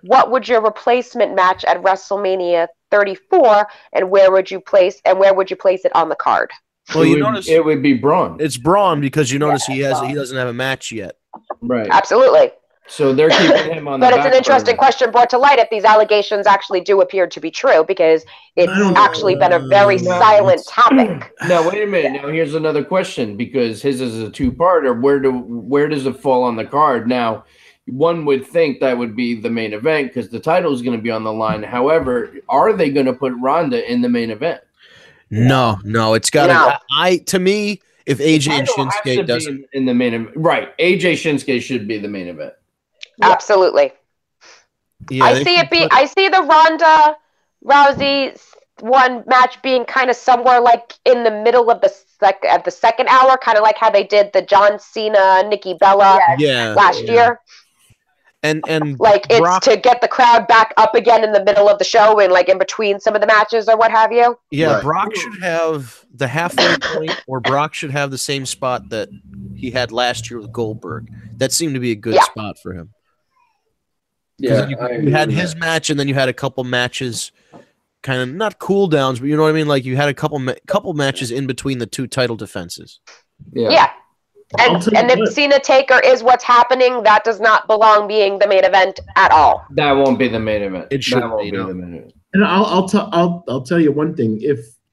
what would your replacement match at WrestleMania 34, and where would you place it on the card? Well, notice it would be Braun. It's Braun because you notice he doesn't have a match yet. Right. Absolutely. So they're keeping him on the But it's an interesting question brought to light if these allegations actually do appear to be true, because it's actually been a very silent topic. Now, wait a minute. Now, here's another question, because his is a 2-parter. Where does it fall on the card? Now, one would think that would be the main event because the title is going to be on the line. However, are they going to put Ronda in the main event? No, it's got to. To me, if AJ and Shinsuke doesn't in the main event, right? AJ Shinsuke should be the main event. Absolutely. Yeah, I see the Ronda Rousey one match being kind of somewhere like in the middle of the second hour, kind of like how they did the John Cena Nikki Bella last year. And like it's to get the crowd back up again in the middle of the show and like in between some of the matches or what have you. Yeah, right. Brock should have the halfway point, or Brock should have the same spot that he had last year with Goldberg. That seemed to be a good spot for him. Yeah, you had his match, and then you had a couple matches, kind of not cool downs, but you know what I mean. Like you had a couple matches in between the 2 title defenses. Yeah. And if Cena Taker is what's happening, that does not belong being the main event at all. That won't be the main event. It should be the main event. And I'll tell you one thing.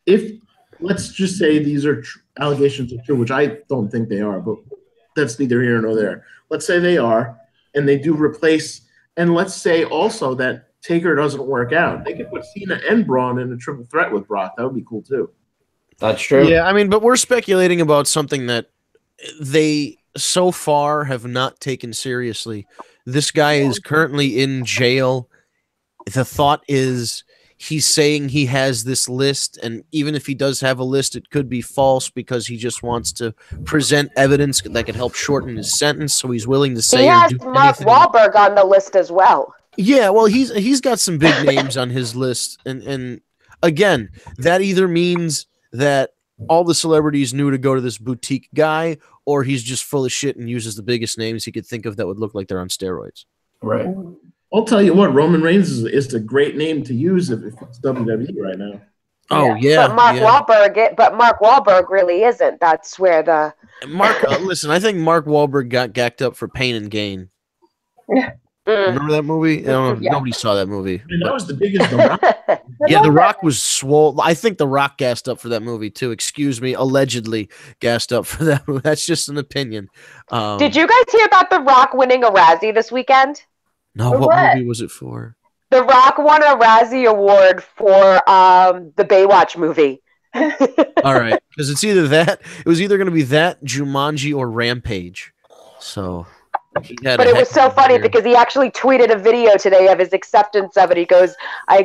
If let's just say these are allegations are true, which I don't think they are, but that's neither here nor there. Let's say they are, and they do replace. And let's say also that Taker doesn't work out. They could put Cena and Braun in a triple threat with Brock. That would be cool too. That's true. Yeah, I mean, but we're speculating about something that they so far have not taken seriously. This guy is currently in jail. The thought is he's saying he has this list, and even if he does have a list, it could be false because he just wants to present evidence that could help shorten his sentence, so he's willing to say he has Mark Wahlberg on the list as well. Yeah, well, he's got some big names on his list, and again, that either means that all the celebrities knew to go to this boutique guy, or he's just full of shit and uses the biggest names he could think of that would look like they're on steroids. Right. I'll tell you what, Roman Reigns is a great name to use if it's WWE right now. Oh yeah, but Mark Wahlberg really isn't. That's where the listen, I think Mark Wahlberg got gacked up for Pain and Gain. Remember that movie? Nobody saw that movie. I mean, that was the biggest. The Rock. Yeah, The Rock was swole. I think The Rock gassed up for that movie too. Excuse me, allegedly gassed up for that movie. That's just an opinion. Did you guys hear about The Rock winning a Razzie this weekend? No, what movie was it for? The Rock won a Razzie Award for the Baywatch movie. All right, because it's either that. It was either going to be that, Jumanji, or Rampage. So, but it was so funny because he actually tweeted a video today of his acceptance of it. He goes, "I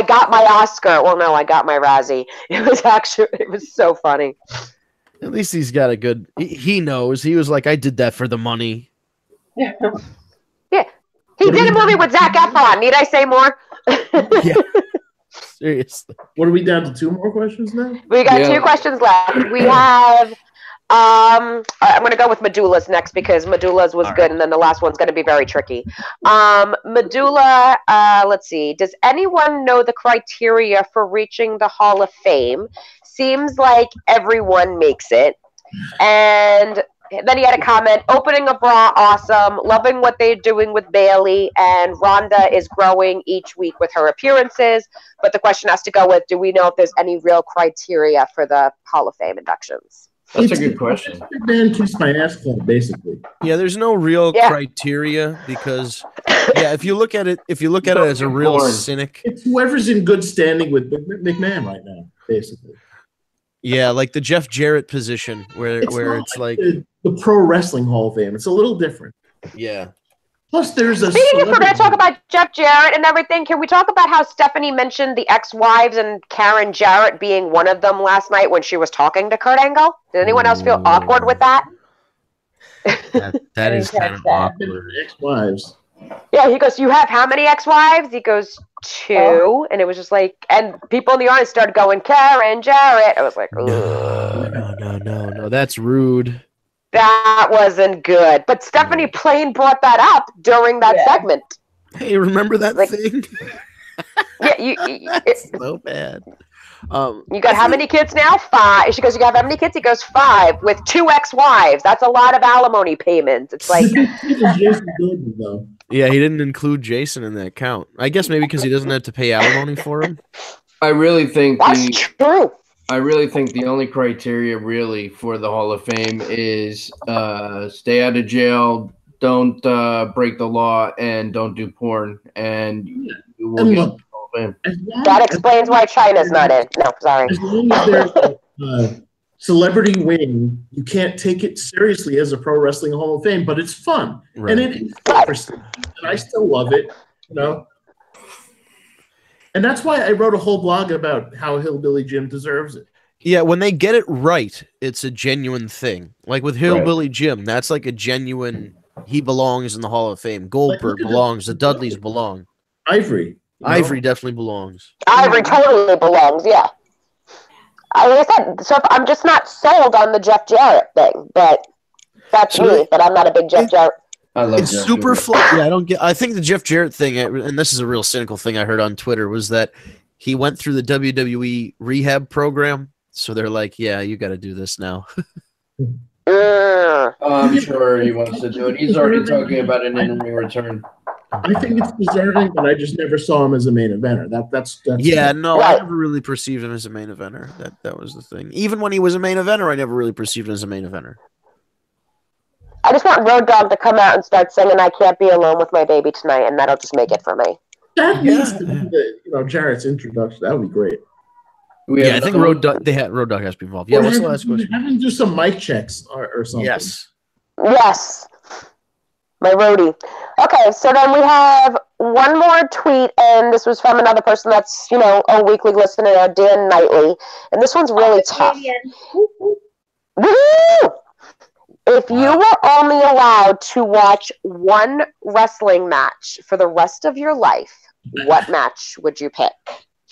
got my Oscar." Well, no, I got my Razzie. It was so funny. At least he's got a good. He knows. He was like, "I did that for the money." Yeah. He did a movie with Zac Efron. Need I say more? Yeah. Seriously. What are we down to? 2 more questions now? We got 2 questions left. We have I'm going to go with Medulla's next because Medulla's was good, and then the last one's going to be very tricky. Medulla, let's see. Does anyone know the criteria for reaching the Hall of Fame? Seems like everyone makes it. And then he had a comment, opening a bra, awesome, loving what they're doing with Bailey, and Rhonda is growing each week with her appearances. But the question has to go with, do we know if there's any real criteria for the Hall of Fame inductions? That's a good question. Man, kiss my ass club, basically. Yeah, there's no real criteria because, if you look at it as a real cynic, it's whoever's in good standing with McMahon right now, basically. Yeah, like the Jeff Jarrett position where it's like the Pro Wrestling Hall of Fame. It's a little different. Yeah. Plus, there's a. Speaking of, we're going to talk about Jeff Jarrett and everything. Can we talk about how Stephanie mentioned the ex-wives and Karen Jarrett being one of them last night when she was talking to Kurt Angle? Did anyone else feel awkward with that? That is kind of awkward. Ex-wives. Yeah, he goes, you have how many ex-wives? He goes, 2. And it was just like, and people in the audience started going, Karen Jarrett. I was like, no, that's rude. That wasn't good. But Stephanie Plain brought that up during that segment. Hey, remember that thing? Yeah, it's so bad. You got how many kids now? 5. She goes, you got how many kids? He goes, 5 with 2 ex-wives. That's a lot of alimony payments. It's like, yeah, he didn't include Jason in that count. I guess maybe because he doesn't have to pay alimony for him. I really think that's true. I really think the only criteria really for the Hall of Fame is stay out of jail, don't break the law, and don't do porn, and you will get the Hall of Fame. That explains why China's not in. No, sorry. As long as there's a celebrity wing, you can't take it seriously as a Pro Wrestling Hall of Fame, but it's fun. Right. And it is interesting. And I still love it, you know. And that's why I wrote a whole blog about how Hillbilly Jim deserves it. Yeah, when they get it right, it's a genuine thing. Like with Hillbilly Jim, that's like a genuine, he belongs in the Hall of Fame. Goldberg belongs. The Dudleys belong. Ivory. Ivory definitely belongs. Ivory totally belongs, yeah. Like I said, so I'm just not sold on the Jeff Jarrett thing, but that's me, but I'm not a big Jeff Jarrett. I love it's super flat. Yeah, I think the Jeff Jarrett thing, and this is a real cynical thing I heard on Twitter, was that he went through the WWE rehab program. So they're like, yeah, you got to do this now. I'm sure he wants to do it. He's already talking about an in-ring return. I think it's deserving, but I just never saw him as a main eventer. That's yeah, no, I never really perceived him as a main eventer. That was the thing. Even when he was a main eventer, I never really perceived him as a main eventer. I just want Road Dogg to come out and start singing "I Can't Be Alone with My Baby Tonight," and that'll just make it for me. That needs to be Jarrett's introduction. That would be great. Yeah, I think Road Dogg has to be involved. Yeah, what's the last question? Have him do some mic checks or something. Yes. My roadie. Okay, so then we have one more tweet, and this was from another person that's, a weekly listener, Dan Knightley. And this one's really tough. Woo! If you were only allowed to watch one wrestling match for the rest of your life, what match would you pick?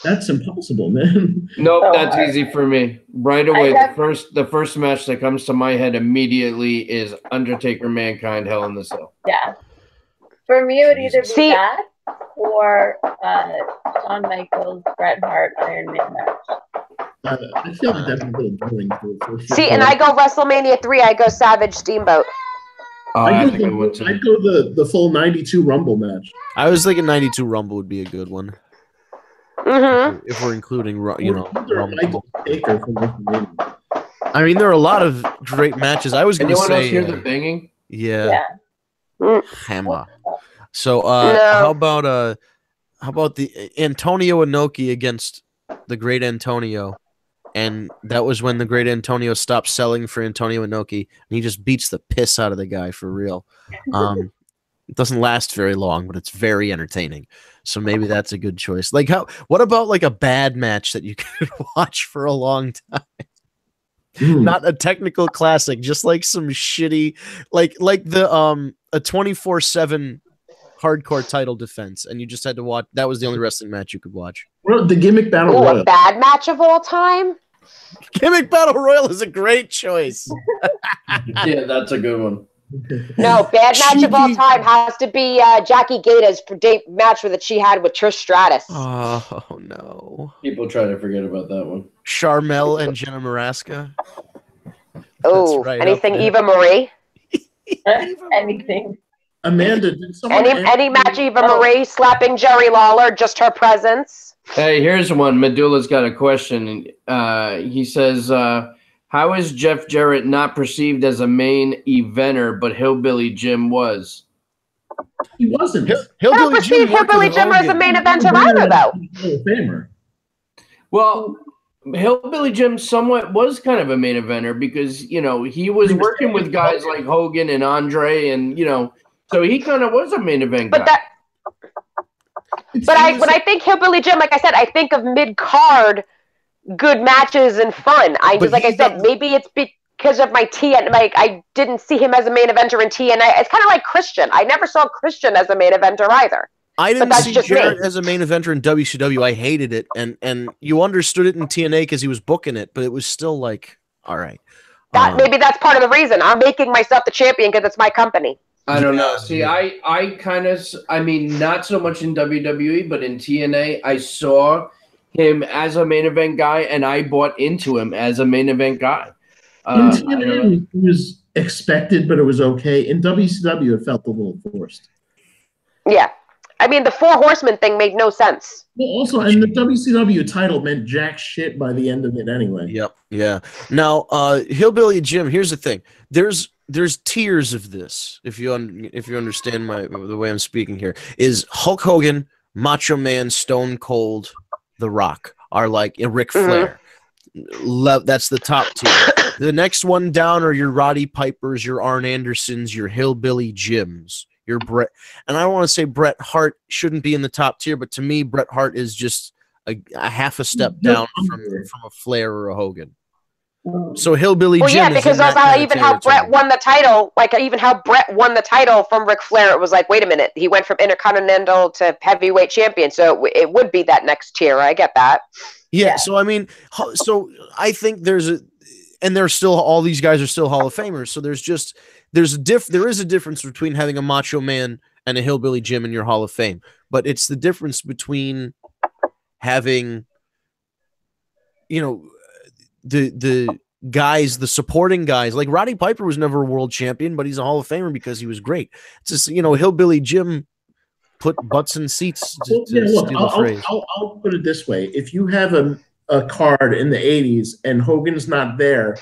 That's impossible, man. Nope, So that's hard. easy for me. Right away, I the first match that comes to my head immediately is Undertaker, Mankind, Hell in the Cell. Yeah. For me, it would either be See- that or Shawn Michaels, Bret Hart, Iron Man match. I feel like that's a little boring for the first. See, and I go WrestleMania 3. I go Savage Steamboat. Oh, I that's go a good one too. the full 92 Rumble match. I was thinking 92 Rumble would be a good one. Mm-hmm. If we're including, Or Rumble. Michael Taker from WrestleMania. I mean, there are a lot of great matches. I was going to Anyone else say, hear the banging? yeah, Yeah. Hammer. So, No. how about the Antonio Inoki against the Great Antonio? And that was when the Great Antonio stopped selling for Antonio Inoki, and he just beats the piss out of the guy for real. It doesn't last very long, but it's very entertaining. So maybe that's a good choice. Like, what about like a bad match that you could watch for a long time? Not a technical classic, just like some shitty, like the a 24/7 hardcore title defense, and you just had to watch. That was the only wrestling match you could watch. Well, the gimmick battle Ooh, royal. a bad match of all time? Gimmick Battle Royal is a great choice. Yeah, that's a good one. No, bad match of all Cheeky. time has to be Jackie Gata's match that she had with Trish Stratus. Oh no, People try to forget about that one. Charmel and Jenna Maraska. Oh, right anything up there. Eva Marie? Anything. Amanda, did someone Any match Eva Marie slapping Jerry Lawler, just her presence. Hey, here's one. Medulla's got a question. He says, how is Jeff Jarrett not perceived as a main eventer, but Hillbilly Jim was? He wasn't. I don't Hillbilly perceive worked Hillbilly with Jim as a Hogan. main eventer either, though. Hall of Famer. Well, Hillbilly Jim somewhat was kind of a main eventer because, he was working with guys like Hogan and Andre and, so he kind of was a main event guy. When I think Hillbilly Jim, like I said, I think of mid-card good matches and fun. Maybe it's because of my TNA. Like, I didn't see him as a main eventer in TNA. It's kind of like Christian. I never saw Christian as a main eventer either. I didn't that's see just Jarrett me. as a main eventer in WCW. I hated it, and you understood it in TNA because he was booking it, but it was still like, all right. Maybe that's part of the reason. I'm making myself the champion because it's my company. I don't know. See, I kind of, not so much in WWE, but in TNA, I saw him as a main event guy, and I bought into him as a main event guy. In TNA, it was expected, but it was okay. In WCW, it felt a little forced. Yeah. I mean, the Four Horsemen thing made no sense. Well, also, and the WCW title meant jack shit by the end of it anyway. Yep. Yeah. Now, Hillbilly Jim. Here's the thing. There's tiers of this. If you understand the way I'm speaking here, is Hulk Hogan, Macho Man, Stone Cold, The Rock are like Ric Flair. That's the top tier. The next one down are your Roddy Pipers, your Arn Andersons, your Hillbilly Jims. Your Bret, and I don't want to say Bret Hart shouldn't be in the top tier, but to me, Bret Hart is just a half a step down from a Flair or a Hogan. So Hillbilly Jim. Yeah, because is also even how Bret won the title, even how Bret won the title from Ric Flair, it was like, wait a minute, he went from Intercontinental to Heavyweight Champion, so it would be that next tier. I get that. Yeah. So I mean, I think there's still all these guys are still Hall of Famers. So there is a difference between having a Macho Man and a Hillbilly Jim in your Hall of Fame, but it's the difference between having, the guys, the supporting guys. Like Roddy Piper was never a world champion, but he's a Hall of Famer because he was great. It's just, Hillbilly Jim put butts in seats. I'll put it this way: if you have a card in the '80s and Hogan's not there,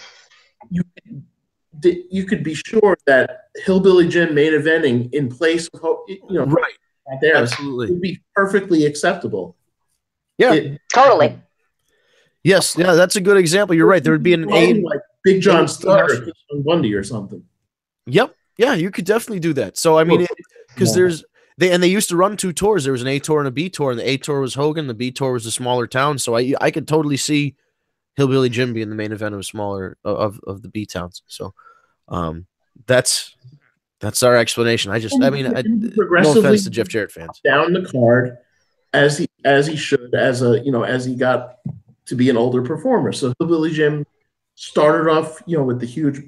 you could be sure that Hillbilly Jim main eventing in place of right there absolutely would be perfectly acceptable. Yeah, totally. Yes, yeah, that's a good example. You're right. There would be an like Big John Studd or Bundy or something. Yep, yeah, you could definitely do that. So I mean, because they used to run two tours. There was an A tour and a B tour, and the A tour was Hogan, the B tour was a smaller town. So I could totally see Hillbilly Jim being the main event of smaller of the B towns. So that's our explanation. No offense to Jeff Jarrett fans. Down the card, as he should, as he got to be an older performer. So Hillbilly Jim started off, with the huge,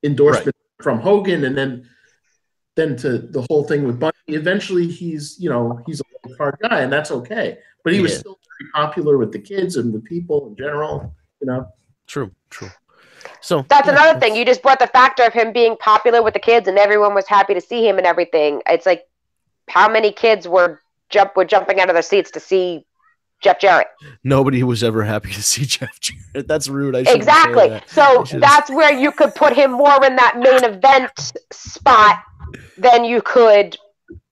endorsement from Hogan, and then to the whole thing with Bunny. Eventually, he's a low card guy, and that's okay. But he was still very popular with the kids and with people in general. True. So that's another thing. You just brought the factor of him being popular with the kids, and everyone was happy to see him and everything. It's like, how many kids were jumping out of their seats to see Jeff Jarrett? Nobody was ever happy to see Jeff Jarrett. That's rude. Exactly. That. So that's where you could put him more in that main event spot than you could,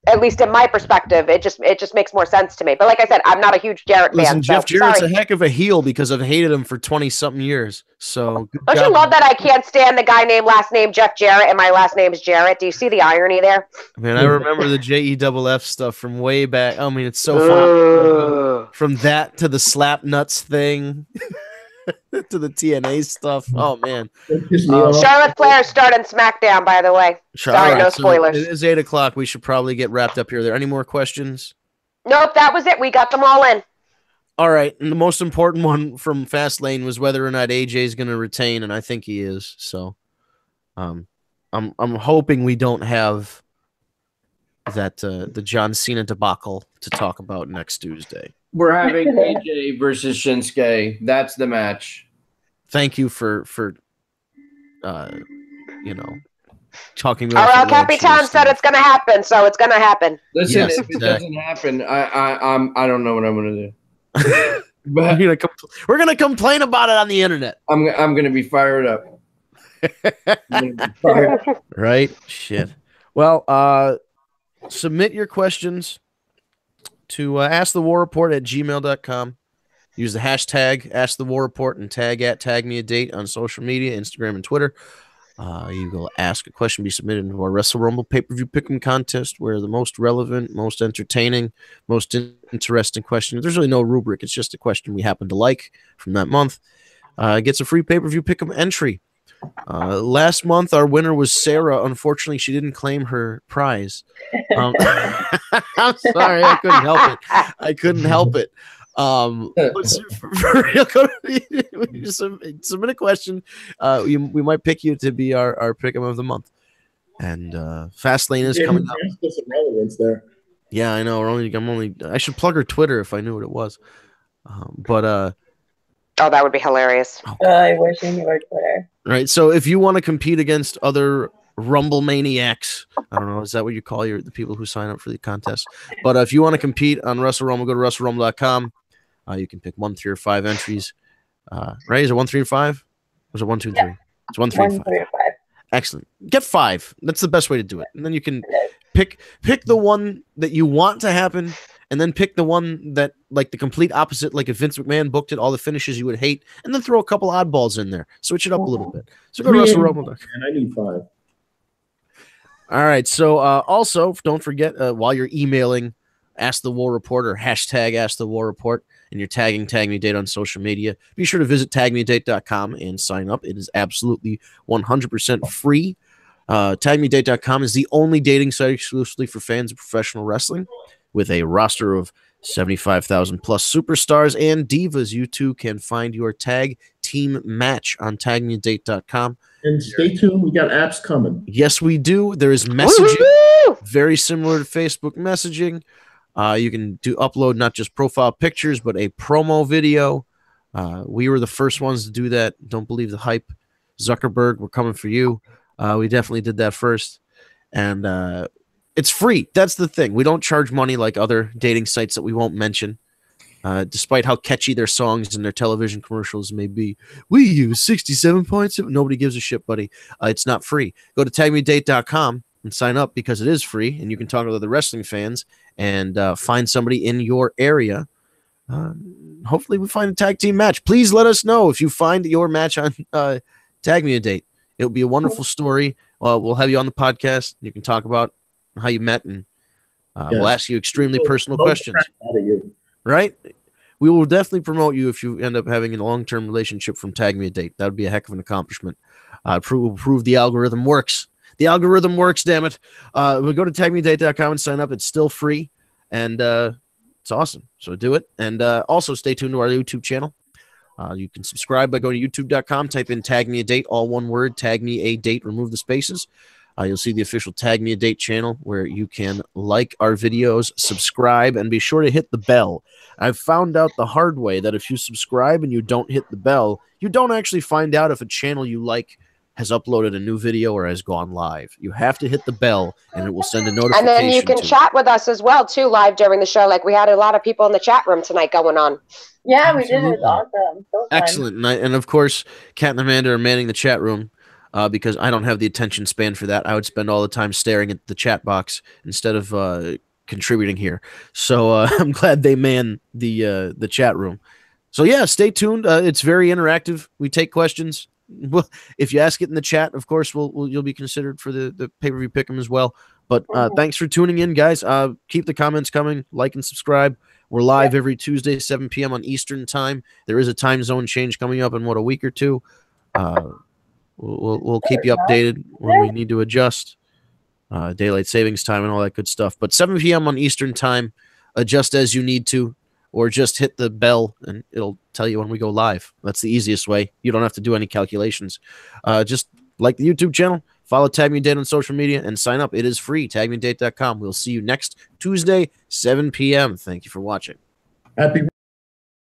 at least in my perspective. It just makes more sense to me. But like I said, I'm not a huge Jarrett fan. Jeff Jarrett's a heck of a heel because I've hated him for 20-something years. So don't you love that I can't stand the guy named last name Jeff Jarrett and my last name is Jarrett? Do you see the irony there? Man, I remember the JEFF stuff from way back. I mean, it's so fun. From that to the slap nuts thing. To the TNA stuff. Oh, man. Charlotte Flair starting SmackDown, by the way. Sorry, no spoilers. It is 8 o'clock. We should probably get wrapped up here. Are there any more questions? Nope, that was it. We got them all in. All right. And the most important one from Fastlane was whether or not AJ is going to retain, and I think he is. So I'm hoping we don't have that the John Cena debacle to talk about next Tuesday. We're having AJ versus Shinsuke. That's the match. Thank you for talking about El Capitan said it's going to happen, so it's going to happen. Listen, if it doesn't happen, I don't know what I'm going to do. But we're gonna complain about it on the internet. I'm gonna be fired up. Right? Shit. Well, submit your questions to askthewarreport@gmail.com. Use the hashtag #AskTheWarReport and tag me a date on social media, Instagram and Twitter. You go ask a question, be submitted into our Wrestle Rumble pay-per-view pick'em contest, where the most relevant, most entertaining, most interesting question. There's really no rubric. It's just a question we happen to like from that month. Gets a free pay-per-view pick'em entry. Last month, our winner was Sarah. Unfortunately, she didn't claim her prize. I'm sorry, I couldn't help it. For real, submit a question. We might pick you to be our pick'em of the month. And Fastlane is coming up. Some relevance there. Yeah, I know. I should plug her Twitter if I knew what it was. Oh, that would be hilarious. I wish I knew our Twitter. Right. So if you want to compete against other Rumble maniacs, I don't know, is that what you call the people who sign up for the contest? But if you want to compete on Wrestle Rumble, go to WrestleRumble.com. You can pick 1, 3, or 5 entries. Right? Is it 1, 3, and 5? Or is it 1, 2, and 3? It's 1, 3, and 5. 5. Excellent. Get 5. That's the best way to do it. And then you can pick the one that you want to happen, and then pick the one that, like, the complete opposite, like if Vince McMahon booked it, all the finishes you would hate, and then throw a couple oddballs in there. Switch it up a little bit. So go to WrestleRumble.com. And I need 5. All right. So also, don't forget, while you're emailing Ask the War Report or hashtag Ask the War Report, and you're tagging Tag Me a Date on social media, be sure to visit tagmeadate.com and sign up. It is absolutely 100% free. Tagmeadate.com is the only dating site exclusively for fans of professional wrestling, with a roster of 75,000 plus superstars and divas. You too can find your tag team match on tagmeadate.com. And stay tuned, we got apps coming. Yes, we do. There is messaging, very similar to Facebook messaging. You can upload not just profile pictures, but a promo video. We were the first ones to do that. Don't believe the hype. Zuckerberg, we're coming for you. We definitely did that first. And it's free. That's the thing. We don't charge money like other dating sites that we won't mention. Despite how catchy their songs and their television commercials may be. We use 67 points. Nobody gives a shit, buddy. It's not free. Go to tagmeadate.com and sign up because it is free, and you can talk to other wrestling fans and find somebody in your area. Hopefully we find a tag team match. Please let us know if you find your match on Tag Me a Date. It'll be a wonderful story. We'll have you on the podcast. You can talk about how you met, and we'll ask you extremely personal questions. Right? We will definitely promote you if you end up having a long-term relationship from Tag Me a Date. That would be a heck of an accomplishment. Prove the algorithm works. The algorithm works, damn it. We'll go to tagmeadate.com and sign up. It's still free. And It's awesome. So do it. And also stay tuned to our YouTube channel. You can subscribe by going to youtube.com, type in Tag Me a Date, all one word, Tag Me a Date, remove the spaces. You'll see the official Tag Me a Date channel where you can like our videos, subscribe, and be sure to hit the bell. I've found out the hard way that if you subscribe and you don't hit the bell, you don't actually find out if a channel you like has uploaded a new video or has gone live. You have to hit the bell, and it will send a notification. And then you can chat with us as well, too, live during the show. Like we had a lot of people in the chat room tonight going on. Yeah, we did. It was awesome. So fun. Excellent. And of course, Kat and Amanda are manning the chat room because I don't have the attention span for that. I would spend all the time staring at the chat box instead of contributing here. So I'm glad they man the chat room. So yeah, stay tuned. It's very interactive. We take questions. Well, if you ask it in the chat, of course, you'll be considered for the pay-per-view pick'em as well. But thanks for tuning in, guys. Keep the comments coming. Like and subscribe. We're live every Tuesday, 7 p.m. on Eastern time. There is a time zone change coming up in a week or two. We'll keep you updated when we need to adjust daylight savings time and all that good stuff. But 7 p.m. on Eastern time, adjust as you need to, or just hit the bell and it'll tell you when we go live. That's the easiest way. You don't have to do any calculations. Just like the YouTube channel, follow Tag Me a Date on social media, and sign up. It is free, tagmeadate.com. We'll see you next Tuesday, 7 p.m. Thank you for watching. Happy